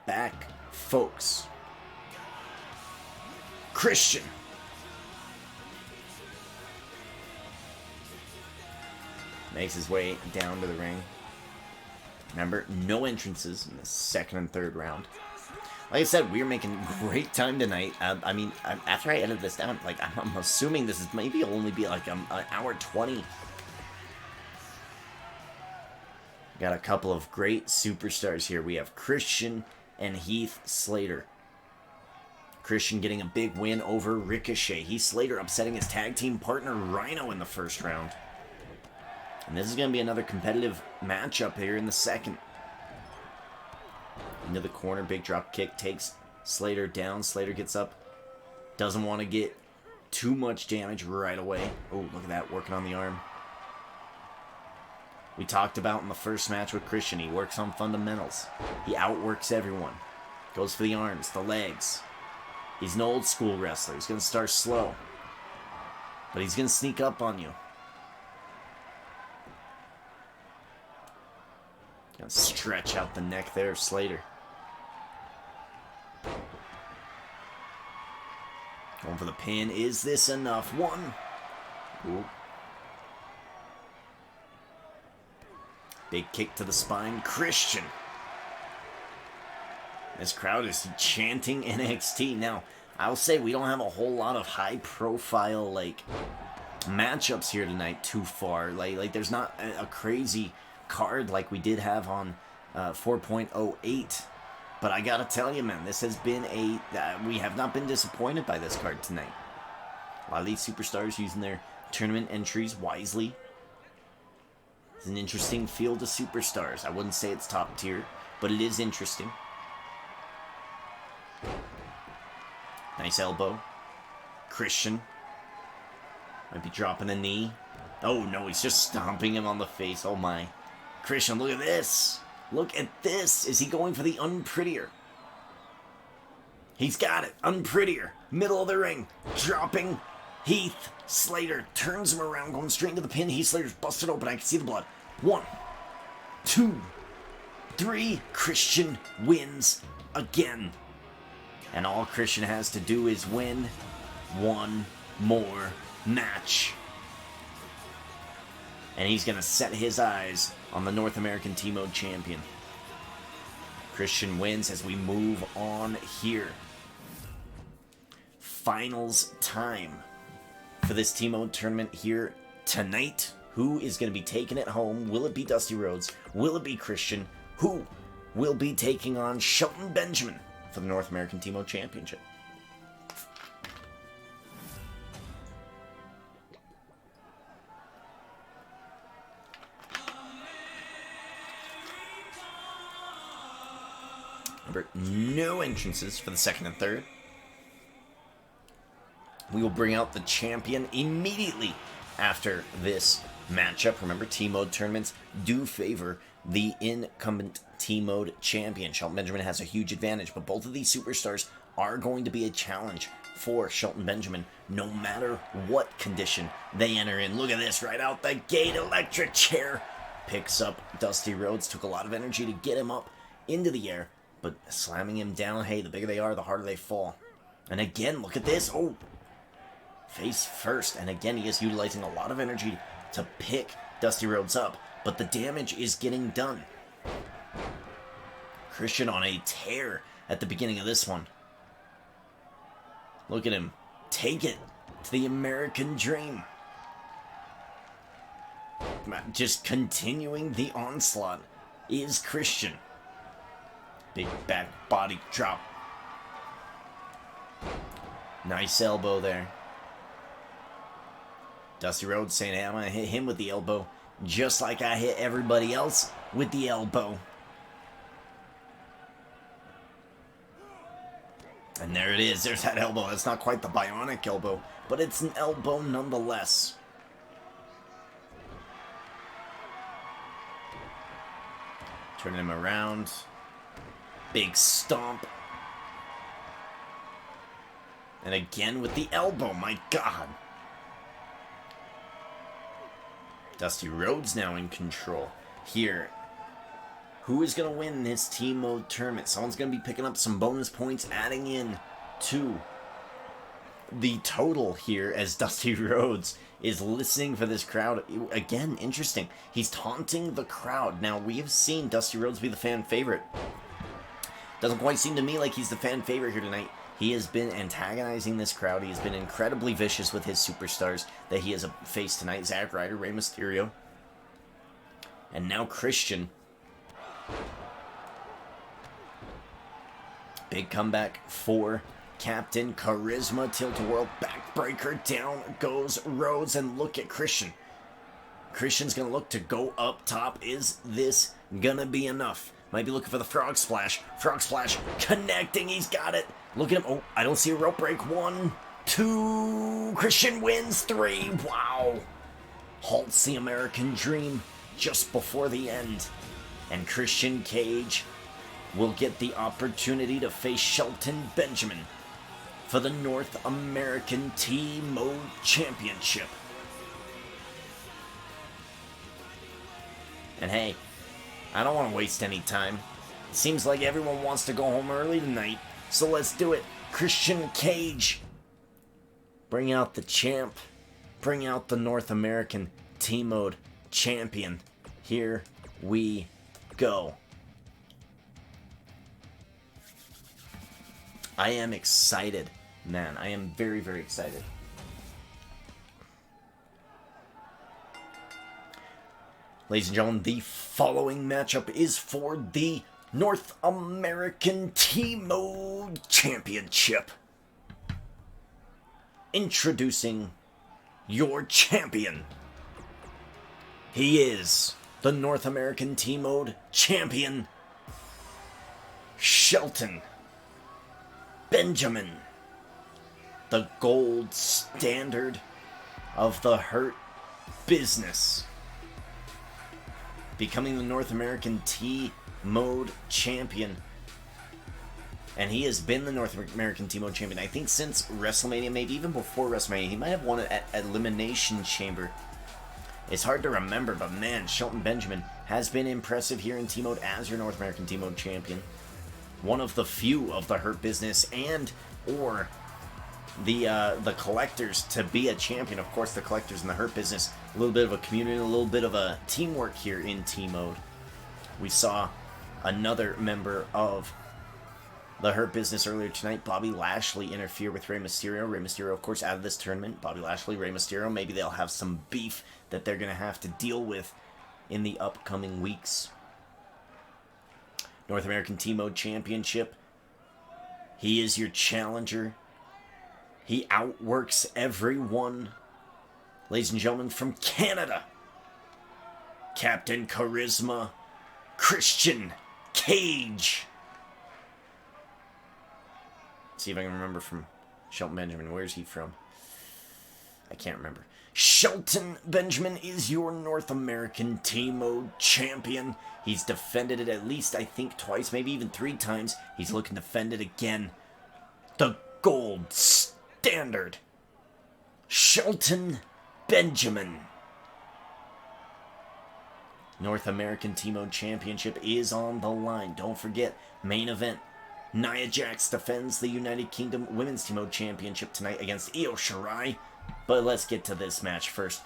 back, folks. Christian. Makes his way down to the ring. Remember, no entrances in the second and third round. Like I said, we are making great time tonight. I mean, after I edit this down, like, I'm assuming this is maybe only be like an hour 20. Got a couple of great superstars here. We have Christian and Heath Slater. Christian getting a big win over Ricochet. Heath Slater upsetting his tag team partner Rhino in the first round. And this is going to be another competitive matchup here in the second. Into the corner, big drop kick takes Slater down. Slater gets up. Doesn't want to get too much damage right away. Oh, look at that, working on the arm. We talked about in the first match with Christian, he works on fundamentals. He outworks everyone. Goes for the arms, the legs. He's an old school wrestler. He's going to start slow. But he's going to sneak up on you. Gonna stretch out the neck there of Slater. Going for the pin. Is this enough? 1. Ooh. Big kick to the spine. Christian. This crowd is chanting NXT. Now, I'll say we don't have a whole lot of high-profile, like, matchups here tonight too far. Like there's not a crazy card like we did have on 4.08. But I gotta tell you, man, this has been we have not been disappointed by this card tonight. A lot of these superstars using their tournament entries wisely. It's an interesting field of superstars. I wouldn't say it's top tier, but it is interesting. Nice elbow. Christian. Might be dropping a knee. Oh no, he's just stomping him on the face. Oh my. Christian, look at this. Look at this. Is he going for the unprettier? He's got it. Unprettier. Middle of the ring. Dropping. Heath Slater turns him around, going straight into the pin. Heath Slater's busted open. I can see the blood. 1, 2, 3. Christian wins again. And all Christian has to do is win one more match. And he's going to set his eyes on the North American T-Mode champion. Christian wins as we move on here. Finals time for this T-Mode tournament here tonight. Who is going to be taking it home? Will it be Dusty Rhodes? Will it be Christian? Who will be taking on Shelton Benjamin for the North American T-Mode Championship? Remember, no entrances for the second and third. We will bring out the champion immediately after this matchup. Remember, T-Mode tournaments do favor the incumbent T-Mode champion. Shelton Benjamin has a huge advantage, but both of these superstars are going to be a challenge for Shelton Benjamin, no matter what condition they enter in. Look at this, right out the gate, electric chair. Picks up Dusty Rhodes. Took a lot of energy to get him up into the air, but slamming him down, hey, the bigger they are, the harder they fall. And again, look at this. Oh, face first. And again, he is utilizing a lot of energy to pick Dusty Rhodes up, but the damage is getting done. Christian on a tear at the beginning of this one. Look at him take it to the American Dream. Just continuing the onslaught is Christian. Big back body drop. Nice elbow there. Dusty Rhodes saying, hey, I'm going to hit him with the elbow just like I hit everybody else with the elbow. And there it is. There's that elbow. It's not quite the bionic elbow, but it's an elbow nonetheless. Turning him around. Big stomp. And again with the elbow. My God. Dusty Rhodes now in control. Here. Who is going to win this team mode tournament? Someone's going to be picking up some bonus points, adding in to the total here as Dusty Rhodes is listening for this crowd. Again, interesting. He's taunting the crowd. Now, we have seen Dusty Rhodes be the fan favorite. Doesn't quite seem to me like he's the fan favorite here tonight. He has been antagonizing this crowd. He has been incredibly vicious with his superstars that he has faced tonight. Zack Ryder, Rey Mysterio, and now Christian. Big comeback for Captain Charisma. Tilt-a-whirl backbreaker. Down goes Rhodes, and look at Christian. Christian's going to look to go up top. Is this going to be enough? Might be looking for the frog splash. Frog splash connecting. He's got it. Look at him. Oh, I don't see a rope break. 1, 2. Christian wins. 3. Wow. Halts the American Dream just before the end. And Christian Cage will get the opportunity to face Shelton Benjamin for the North American T-Mode Championship. And hey, I don't want to waste any time. It seems like everyone wants to go home early tonight, so let's do it. Christian Cage. Bring out the champ. Bring out the North American T-Mode Champion. Here we go. I am excited, man. I am very, very excited. Ladies and gentlemen, the following matchup is for the North American T-Mode Championship. Introducing your champion. He is the North American T-Mode Champion, Shelton Benjamin, the gold standard of the Hurt Business, becoming the North American T-Mode Champion. And he has been the North American T-Mode Champion, I think, since WrestleMania, maybe even before WrestleMania. He might have won it at Elimination Chamber. It's hard to remember, but man, Shelton Benjamin has been impressive here in T-Mode as your North American T-Mode Champion. One of the few of the Hurt Business and or the Collectors to be a champion. Of course, the Collectors and the Hurt Business, a little bit of a community, a little bit of a teamwork here in T-Mode. We saw another member of the Hurt Business earlier tonight, Bobby Lashley, interfere with Rey Mysterio. Rey Mysterio, of course, out of this tournament. Bobby Lashley, Rey Mysterio, maybe they'll have some beef that they're going to have to deal with in the upcoming weeks. North American T-Mode Championship. He is your challenger. He outworks everyone. Ladies and gentlemen, from Canada, Captain Charisma, Christian Cage. Let's see if I can remember from Shelton Benjamin. Where's he from? I can't remember. Shelton Benjamin is your North American T-Mode Champion. He's defended it at least, I think, twice, maybe even 3 times. He's looking to defend it again. The gold standard. Shelton Benjamin. North American T-Mode Championship is on the line. Don't forget, main event. Nia Jax defends the United Kingdom Women's T-Mode Championship tonight against Io Shirai. But let's get to this match first.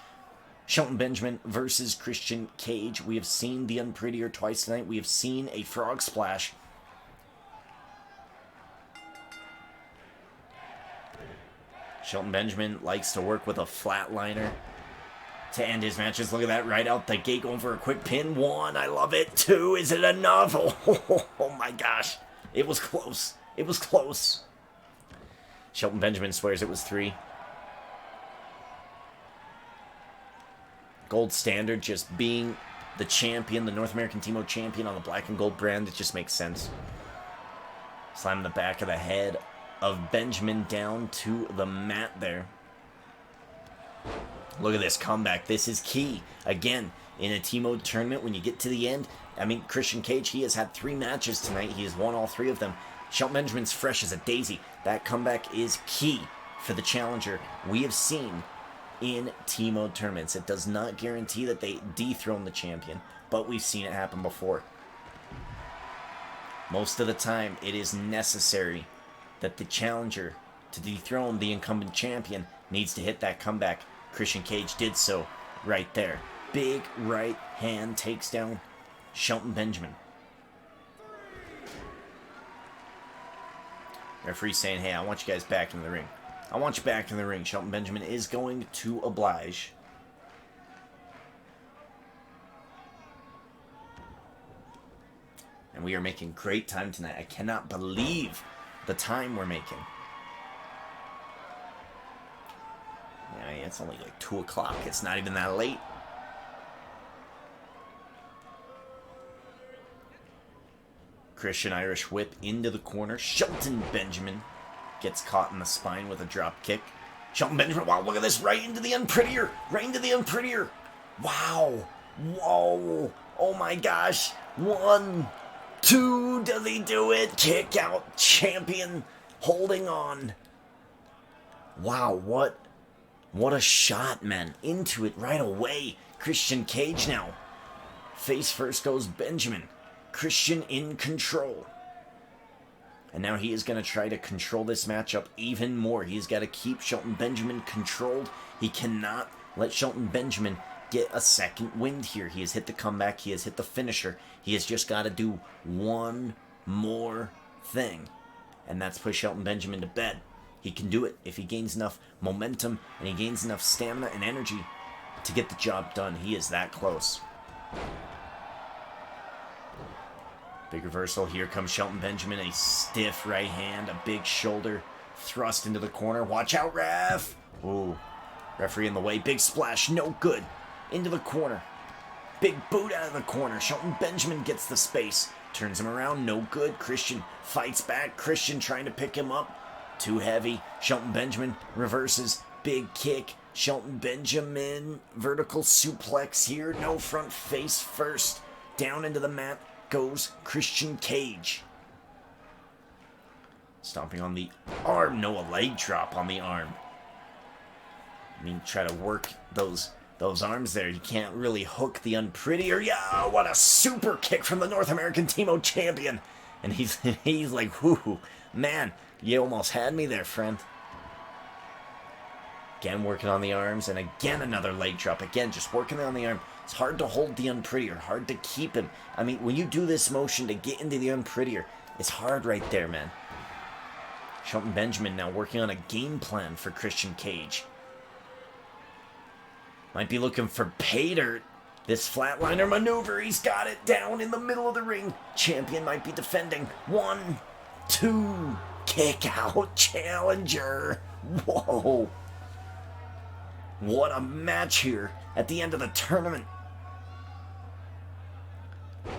Shelton Benjamin versus Christian Cage. We have seen the Unprettier twice tonight. We have seen a frog splash. Shelton Benjamin likes to work with a flatliner. to end his matches. Look at that, right out the gate, going for a quick pin. 1, I love it. 2, is it enough? Oh my gosh. It was close. It was close. Shelton Benjamin swears it was 3. Gold Standard just being the champion, the North American Team Mode champion on the black and gold brand. It just makes sense. Slamming the back of the head of Benjamin down to the mat there. Look at this comeback. This is key. Again, in a Team Mode tournament, when you get to the end, I mean, Christian Cage, he has had 3 matches tonight. He has won all 3 of them. Shelton Benjamin's fresh as a daisy. That comeback is key for the challenger. We have seen in Team Mode tournaments, it does not guarantee that they dethrone the champion, but we've seen it happen before. Most of the time, it is necessary that the challenger to dethrone the incumbent champion needs to hit that comeback. Christian Cage did so right there. Big right hand takes down Shelton Benjamin. Referee saying, hey, I want you guys back in the ring. I want you back in the ring. Shelton Benjamin is going to oblige. And we are making great time tonight. I cannot believe the time we're making. Yeah, it's only like 2 o'clock. It's not even that late. Christian Irish whip into the corner. Shelton Benjamin gets caught in the spine with a drop kick. Shelton Benjamin, wow, look at this. Right into the unprettier. Right into the unprettier. Wow. Whoa. Oh my gosh. 1, 2. Does he do it? Kick out. Champion holding on. Wow, what a shot, man. Into it right away. Christian Cage now. Face first goes Benjamin. Christian in control. And now he is going to try to control this matchup even more. He's got to keep Shelton Benjamin controlled. He cannot let Shelton Benjamin get a second wind here. He has hit the comeback. He has hit the finisher. He has just got to do one more thing. And that's put Shelton Benjamin to bed. He can do it if he gains enough momentum and he gains enough stamina and energy to get the job done. He is that close. Big reversal. Here comes Shelton Benjamin. A stiff right hand. A big shoulder thrust into the corner. Watch out, ref. Ooh. Referee in the way. Big splash. No good. Into the corner. Big boot out of the corner. Shelton Benjamin gets the space. Turns him around. No good. Christian fights back. Christian trying to pick him up. Too heavy. Shelton Benjamin reverses. Big kick. Shelton Benjamin. Vertical suplex here. No, front face first. Down into the mat goes Christian Cage. Stomping on the arm. No, a leg drop on the arm. I mean, try to work those arms there. You can't really hook the unprettier. Yeah, what a super kick from the North American Team Mode champion. And he's like, whoo, man, you almost had me there, friend. Again, working on the arms, and again, another leg drop. Again, just working on the arm. It's hard to hold the unprettier, hard to keep him. I mean, when you do this motion to get into the unprettier, it's hard right there, man. Shelton Benjamin now working on a game plan for Christian Cage. Might be looking for pay dirt. This flatliner maneuver, he's got it down in the middle of the ring. Champion might be defending. 1, 2, kick out challenger. Whoa. What a match here at the end of the tournament.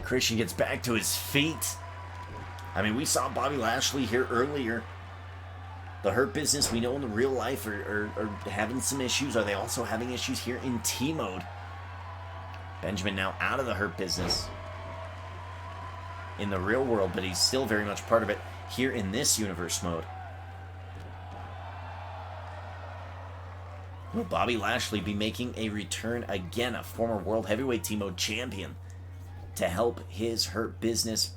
Christian gets back to his feet. I mean, we saw Bobby Lashley here earlier. The Hurt Business, we know in the real life, are having some issues. Are they also having issues here in Team Mode? Benjamin now out of the Hurt Business in the real world, but he's still very much part of it here in this universe mode. Will Bobby Lashley be making a return again, a former World Heavyweight Team Mode champion, to help his Hurt Business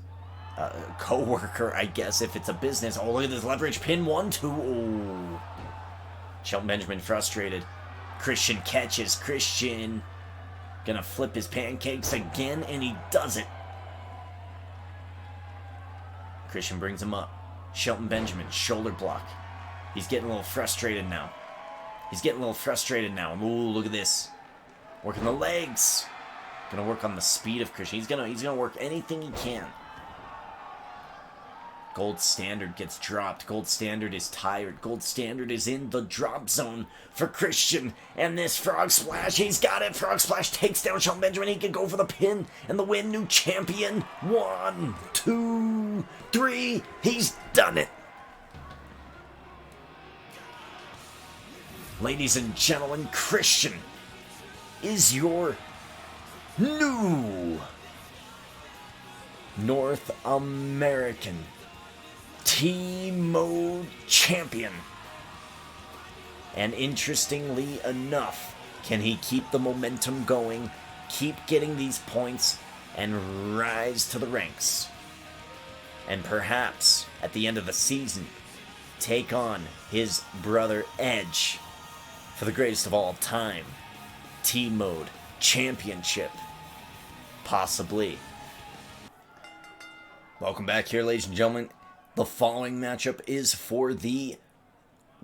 co-worker, I guess, if it's a business. Oh, look at this leverage pin. 1, 2. Oh. Shelton Benjamin frustrated. Christian catches. Christian gonna flip his pancakes again, and he does it. Christian brings him up. Shelton Benjamin, shoulder block. He's getting a little frustrated now. Ooh, look at this. Working the legs. Gonna work on the speed of Christian. He's gonna work anything he can. Gold Standard gets dropped. Gold Standard is tired. Gold Standard is in the drop zone for Christian. And this Frog Splash, he's got it. Frog Splash takes down Shelton Benjamin. He can go for the pin and the win. New champion. 1, 2, 3. He's done it. Ladies and gentlemen, Christian is your new North American T-Mode champion. And interestingly enough, can he keep the momentum going, keep getting these points, and rise to the ranks? And perhaps, at the end of the season, take on his brother Edge for the greatest of all time, T-Mode Championship. Possibly. Welcome back here, ladies and gentlemen. The following matchup is for the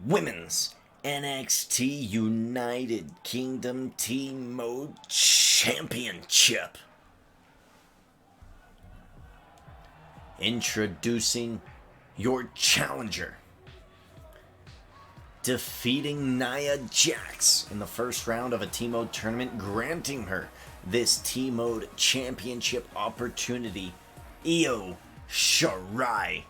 Women's NXT United Kingdom T-Mode Championship. Introducing your challenger. Defeating Nia Jax in the first round of a T-Mode tournament, granting her this T-Mode championship opportunity, Io Shirai.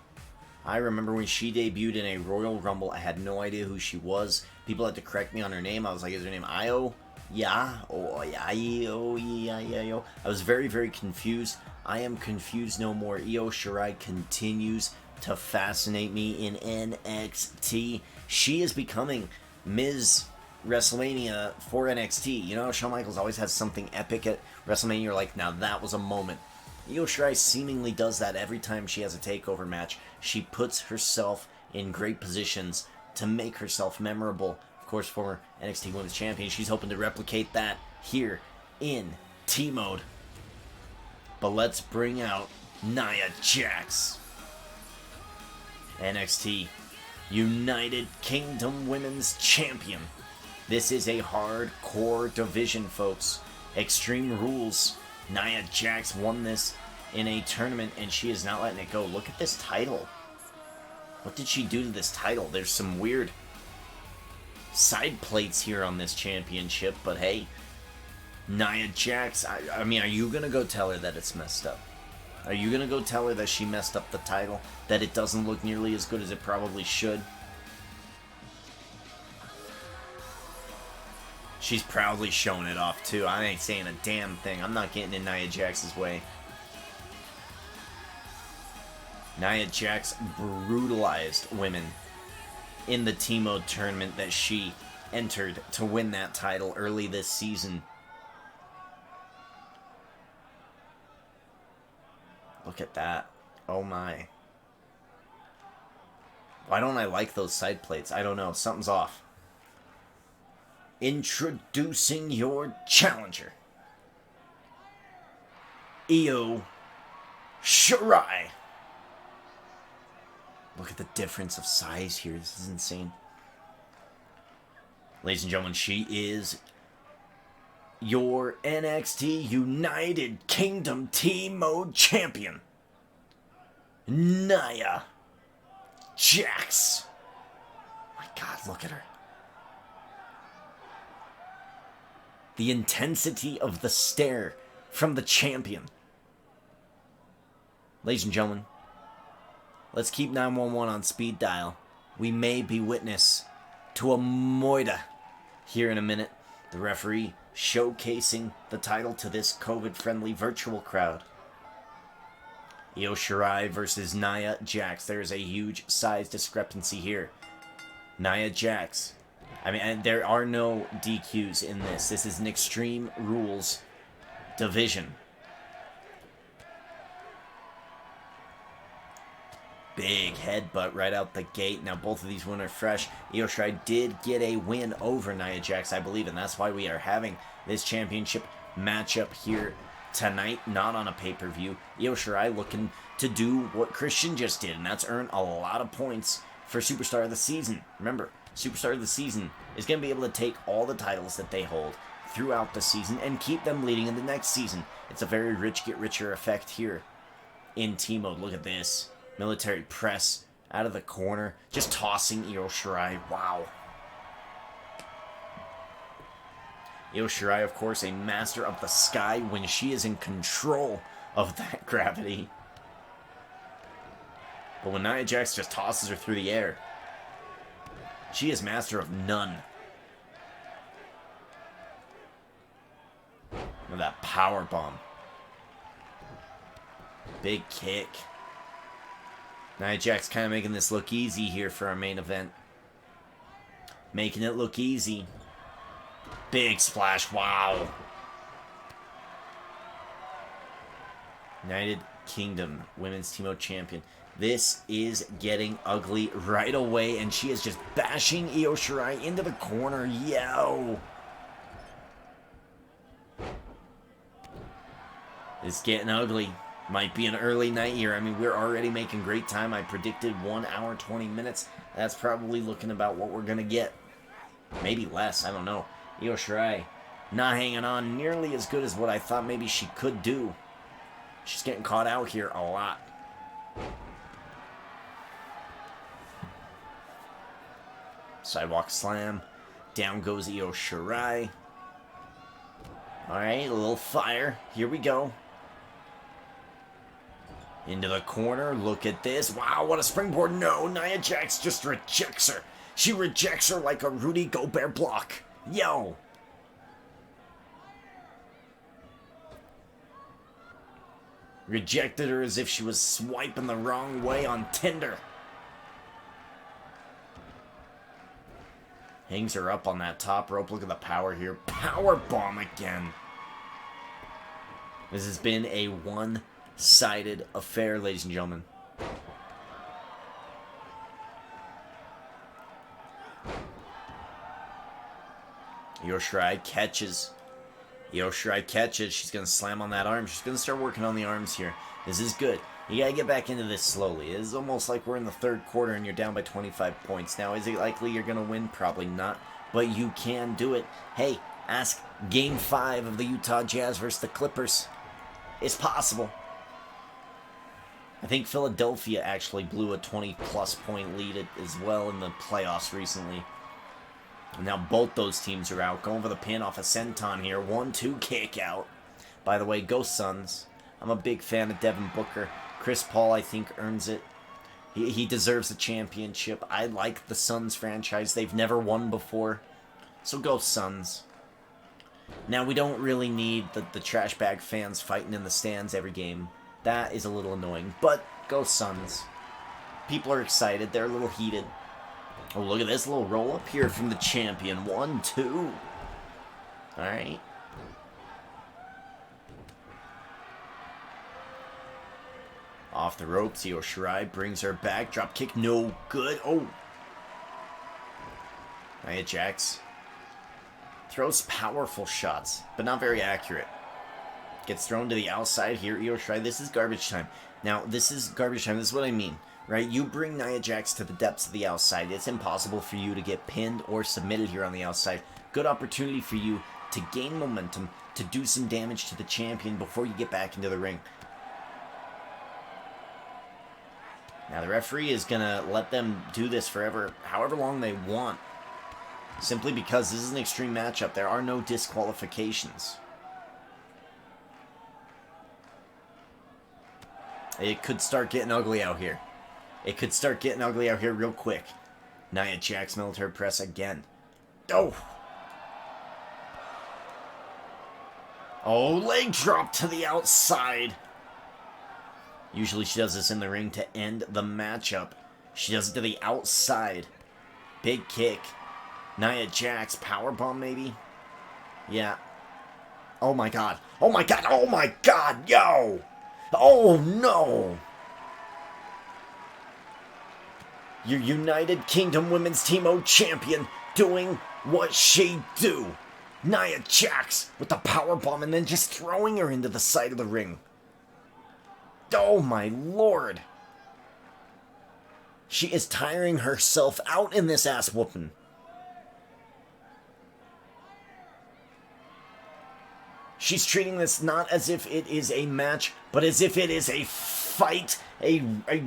I remember when she debuted in a Royal Rumble, I had no idea who she was. People had to correct me on her name. I was like, is her name Io? Yeah? Oh, yeah, Io, yeah, Io. I was very, very confused. I am confused no more. Io Shirai continues to fascinate me in NXT. She is becoming Ms. WrestleMania for NXT. You know, Shawn Michaels always has something epic at WrestleMania. You're like, now that was a moment. Io Shirai seemingly does that every time she has a takeover match. She puts herself in great positions to make herself memorable. Of course, former NXT Women's Champion. She's hoping to replicate that here in T-Mode. But let's bring out Nia Jax. NXT United Kingdom Women's Champion. This is a hardcore division, folks. Extreme Rules. Nia Jax won this in a tournament, and she is not letting it go. Look at this title. What did she do to this title? There's some weird side plates here on this championship, but hey, Nia Jax, I mean, are you going to go tell her that it's messed up? Are you going to go tell her that she messed up the title? That it doesn't look nearly as good as it probably should? She's proudly showing it off, too. I ain't saying a damn thing. I'm not getting in Nia Jax's way. Nia Jax brutalized women in the T-Mode tournament that she entered to win that title early this season. Look at that. Oh my. Why don't I like those side plates? I don't know. Something's off. Introducing your challenger, Io Shirai. Look at the difference of size here. This is insane. Ladies and gentlemen, she is your NXT United Kingdom T-Mode champion, Nia Jax. My God, look at her. The intensity of the stare from the champion. Ladies and gentlemen, let's keep 911 on speed dial. We may be witness to a moida here in a minute. The referee showcasing the title to this COVID-friendly virtual crowd. Io Shirai versus Nia Jax. There is a huge size discrepancy here. Nia Jax. I mean, and there are no DQs in this. This is an Extreme Rules division. Big headbutt right out the gate. Now both of these women are fresh. Io Shirai did get a win over Nia Jax, I believe, and that's why we are having this championship matchup here tonight, not on a pay-per-view. Io Shirai looking to do what Christian just did, and that's earn a lot of points for Superstar of the Season. Remember, Superstar of the Season is going to be able to take all the titles that they hold, throughout the season and keep them leading in the next season. It's a very rich get richer effect here in team mode. Look at this. Military press out of the corner. Just tossing Io Shirai. Wow. Io Shirai, of course, a master of the sky when she is in control of that gravity. But when Nia Jax just tosses her through the air, she is master of none. Look at that power bomb. Big kick. Nia Jax kind of making this look easy here for our main event. Making it look easy. Big splash. Wow. United Kingdom Women's Team Mode Champion. This is getting ugly right away, and she is just bashing Io Shirai into the corner. Yo! It's getting ugly. Might be an early night here. I mean, we're already making great time. I predicted 1 hour, 20 minutes. That's probably looking about what we're going to get. Maybe less. I don't know. Io Shirai not hanging on nearly as good as what I thought maybe she could do. She's getting caught out here a lot. Sidewalk slam. Down goes Io Shirai. Alright, a little fire. Here we go. Into the corner. Look at this. Wow, what a springboard. No, Nia Jax just rejects her. She rejects her like a Rudy Gobert block. Yo. Rejected her as if she was swiping the wrong way on Tinder. Hangs her up on that top rope. Look at the power here. Power bomb again. This has been a one-sided affair, ladies and gentlemen. Io Shirai catches. Io Shirai catches. She's going to slam on that arm. She's going to start working on the arms here. This is good. You got to get back into this slowly. It's almost like we're in the third quarter and you're down by 25 points. Now, is it likely you're going to win? Probably not. But you can do it. Hey, ask Game 5 of the Utah Jazz versus the Clippers. It's possible. I think Philadelphia actually blew a 20-plus point lead as well in the playoffs recently. Now both those teams are out. Going for the pin off a senton here. 1-2 kick out. By the way, go Suns. I'm a big fan of Devin Booker. Chris Paul, I think, earns it. He deserves the championship. I like the Suns franchise. They've never won before. So go Suns. Now, we don't really need the trash bag fans fighting in the stands every game. That is a little annoying. But go Suns. People are excited. They're a little heated. Oh, look at this little roll-up here from the champion. 1-2. Alright. Off the ropes, Io Shirai brings her back. Drop kick, no good. Oh. Nia Jax throws powerful shots, but not very accurate. Gets thrown to the outside here. Io Shirai, this is garbage time. Now, this is garbage time. This is what I mean. Right, you bring Nia Jax to the depths of the outside. It's impossible for you to get pinned or submitted here on the outside. Good opportunity for you to gain momentum, to do some damage to the champion before you get back into the ring. Now the referee is going to let them do this forever, however long they want. Simply because this is an extreme matchup. There are no disqualifications. It could start getting ugly out here. It could start getting ugly out here real quick. Nia Jax military press again. Oh! Oh, leg drop to the outside. Usually she does this in the ring to end the matchup. She does it to the outside. Big kick. Nia Jax, powerbomb maybe? Yeah. Oh my god. Oh my god. Oh my god. Yo! Oh no! Your United Kingdom Women's Team O champion doing what she do. Nia Jax with the powerbomb and then just throwing her into the side of the ring. Oh my lord. She is tiring herself out in this ass whooping. She's treating this not as if it is a match, but as if it is a fight, a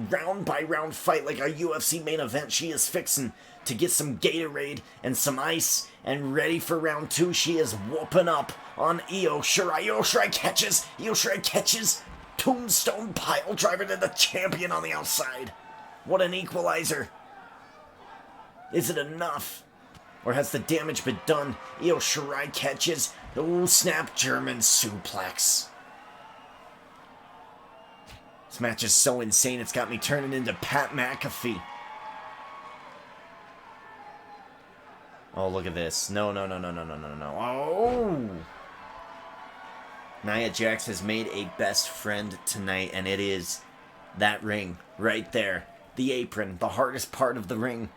round-by-round fight like a UFC main event. She is fixing to get some Gatorade and some ice and ready for round 2. She is whooping up on Io Shirai. Io Shirai catches. Io Shirai catches. Tombstone pile driver to the champion on the outside. What an equalizer. Is it enough? Or has the damage been done? Io Shirai catches. Oh, snap German suplex. This match is so insane, it's got me turning into Pat McAfee. Oh, look at this. No. Oh! Nia Jax has made a best friend tonight, and it is that ring right there. The apron, the hardest part of the ring.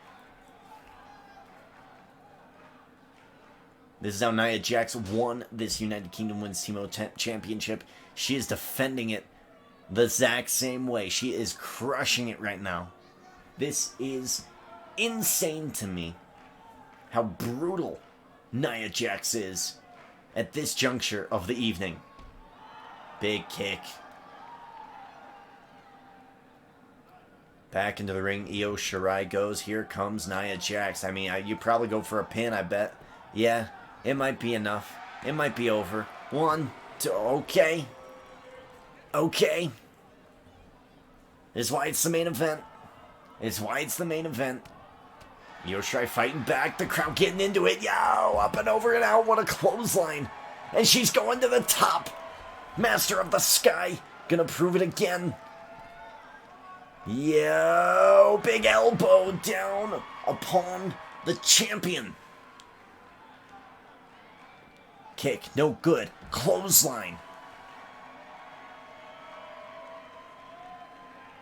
This is how Nia Jax won this United Kingdom Women's Team Championship. She is defending it the exact same way. She is crushing it right now. This is insane to me. How brutal Nia Jax is at this juncture of the evening. Big kick. Back into the ring, Io Shirai goes. Here comes Nia Jax. I mean, you probably go for a pin, I bet. Yeah, it might be enough. It might be over. 1, 2, okay. Okay. This is why it's the main event. It's why it's the main event. Io Shirai fighting back. The crowd getting into it. Yo, up and over and out. What a clothesline. And she's going to the top. Master of the Sky. Gonna prove it again. Yo, big elbow down upon the champion. Kick, no good. Clothesline.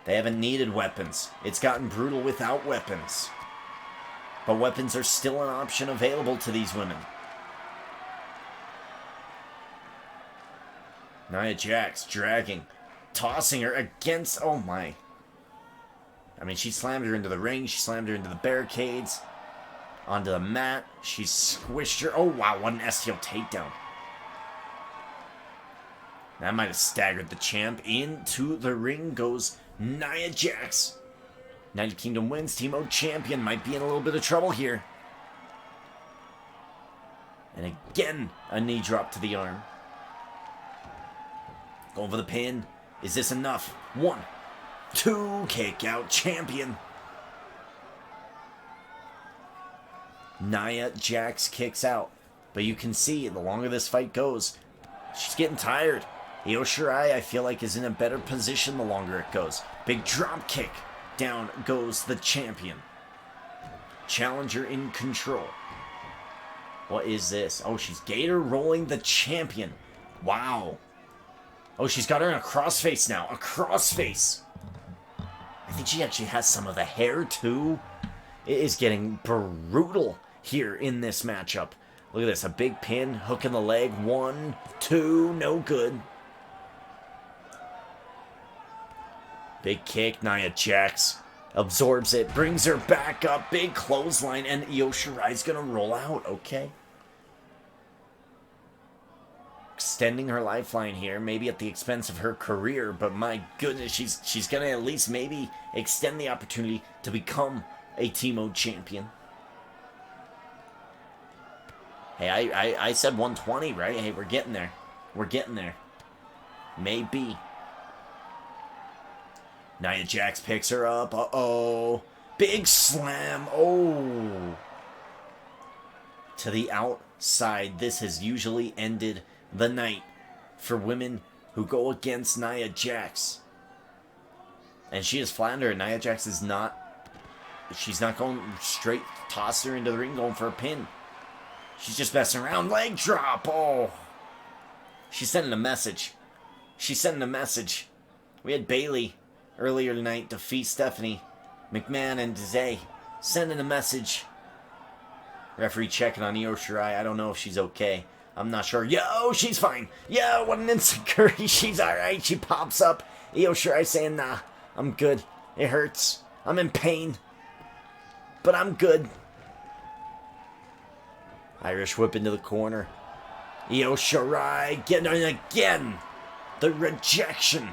They haven't needed weapons. It's gotten brutal without weapons. But weapons are still an option available to these women. Nia Jax dragging, tossing her against, oh my. I mean, she slammed her into the ring. She slammed her into the barricades. Onto the mat. She squished her. Oh, wow, what an STL takedown. That might have staggered the champ. Into the ring goes Nia Jax. United Kingdom Women's Team Champion might be in a little bit of trouble here. And again, a knee drop to the arm. Going for the pin. Is this enough? 1, 2, kick out champion. Nia Jax kicks out. But you can see, the longer this fight goes, she's getting tired. Io Shirai, I feel like, is in a better position the longer it goes. Big drop kick. Down goes the champion. Challenger in control. What is this? Oh, she's gator rolling the champion. Wow. Oh, she's got her in a crossface now. A crossface. I think she actually has some of the hair, too. It is getting brutal here in this matchup. Look at this. A big pin. Hook in the leg. 1, 2. No good. Big kick. Nia Jax absorbs it. Brings her back up. Big clothesline. And Io Shirai's going to roll out. Okay. Extending her lifeline here. Maybe at the expense of her career. But my goodness. She's going to at least maybe extend the opportunity to become a Team Mode champion. Hey, I said 120, right? Hey, we're getting there. We're getting there. Maybe. Nia Jax picks her up. Uh-oh. Big slam. Oh. To the outside. This has usually ended the night for women who go against Nia Jax. And she is flounder. Nia Jax is not... She's not going straight, toss her into the ring, going for a pin. She's just messing around. Leg drop. Oh. She's sending a message. She's sending a message. We had Bayley earlier tonight defeat Stephanie. McMahon and Zay sending a message. Referee checking on Io Shirai. I don't know if she's okay. I'm not sure. Yo, she's fine. Yo, what an insecurity. She's alright. She pops up. Io Shirai saying, nah, I'm good. It hurts. I'm in pain. But I'm good. Irish whip into the corner. Io Shirai getting again. The rejection.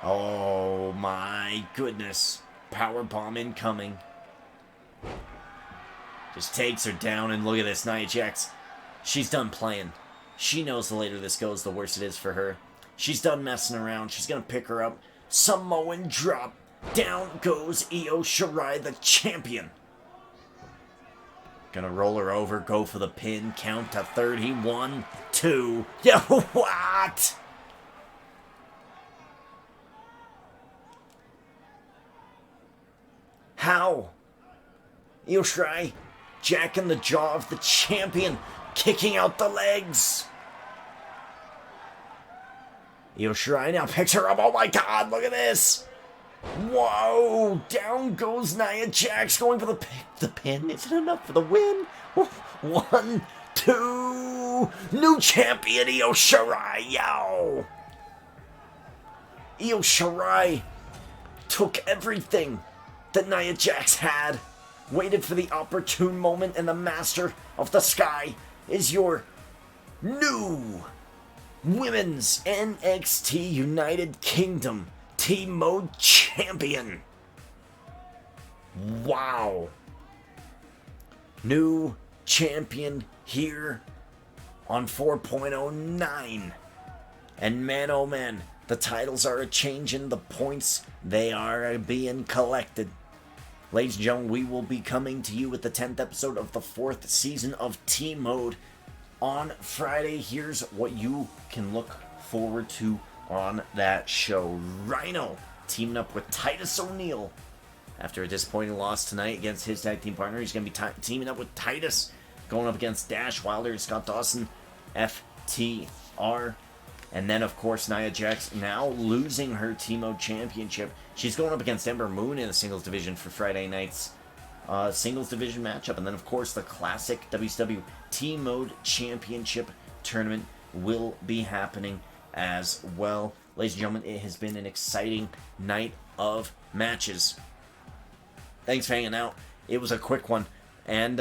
Oh my goodness. Powerbomb incoming. Just takes her down, and look at this, Nia Jax. She's done playing. She knows the later this goes, the worse it is for her. She's done messing around. She's going to pick her up. Samoan drop. Down goes Io Shirai, the champion. Gonna roll her over, go for the pin, count to 31, 2. Yo, what? How? Io Shirai jacking the jaw of the champion, kicking out the legs. Io Shirai now picks her up. Oh my god, look at this. Whoa, down goes Nia Jax, going for the pin. Is it enough for the win? 1, 2. New champion Io Shirai, yo. Io Shirai took everything that Nia Jax had, waited for the opportune moment, and the master of the sky is your new Women's NXT United Kingdom Team Mode Champion. Wow. New champion here on 4.09. And man, oh man, the titles are a-changing, the points, they are being collected. Ladies and gentlemen, we will be coming to you with the 10th episode of the 4th season of Team Mode on Friday. Here's what you can look forward to on that show. Rhino teaming up with Titus O'Neil after a disappointing loss tonight against his tag team partner. He's going to be teaming up with Titus, going up against Dash Wilder and Scott Dawson, FTR. And then, of course, Nia Jax now losing her Team Mode Championship. She's going up against Ember Moon in the singles division for Friday night's singles division matchup. And then, of course, the classic WCW Team Mode Championship tournament will be happening as well. Ladies and gentlemen, it has been an exciting night of matches. Thanks for hanging out. It was a quick one. And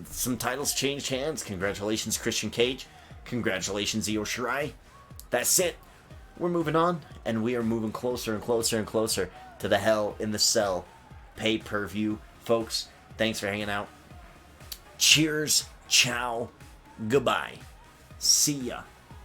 some titles changed hands. Congratulations, Christian Cage. Congratulations, Io Shirai. That's it. We're moving on, and we are moving closer and closer and closer to the Hell in the Cell pay-per-view. Folks, thanks for hanging out. Cheers, ciao, goodbye. See ya.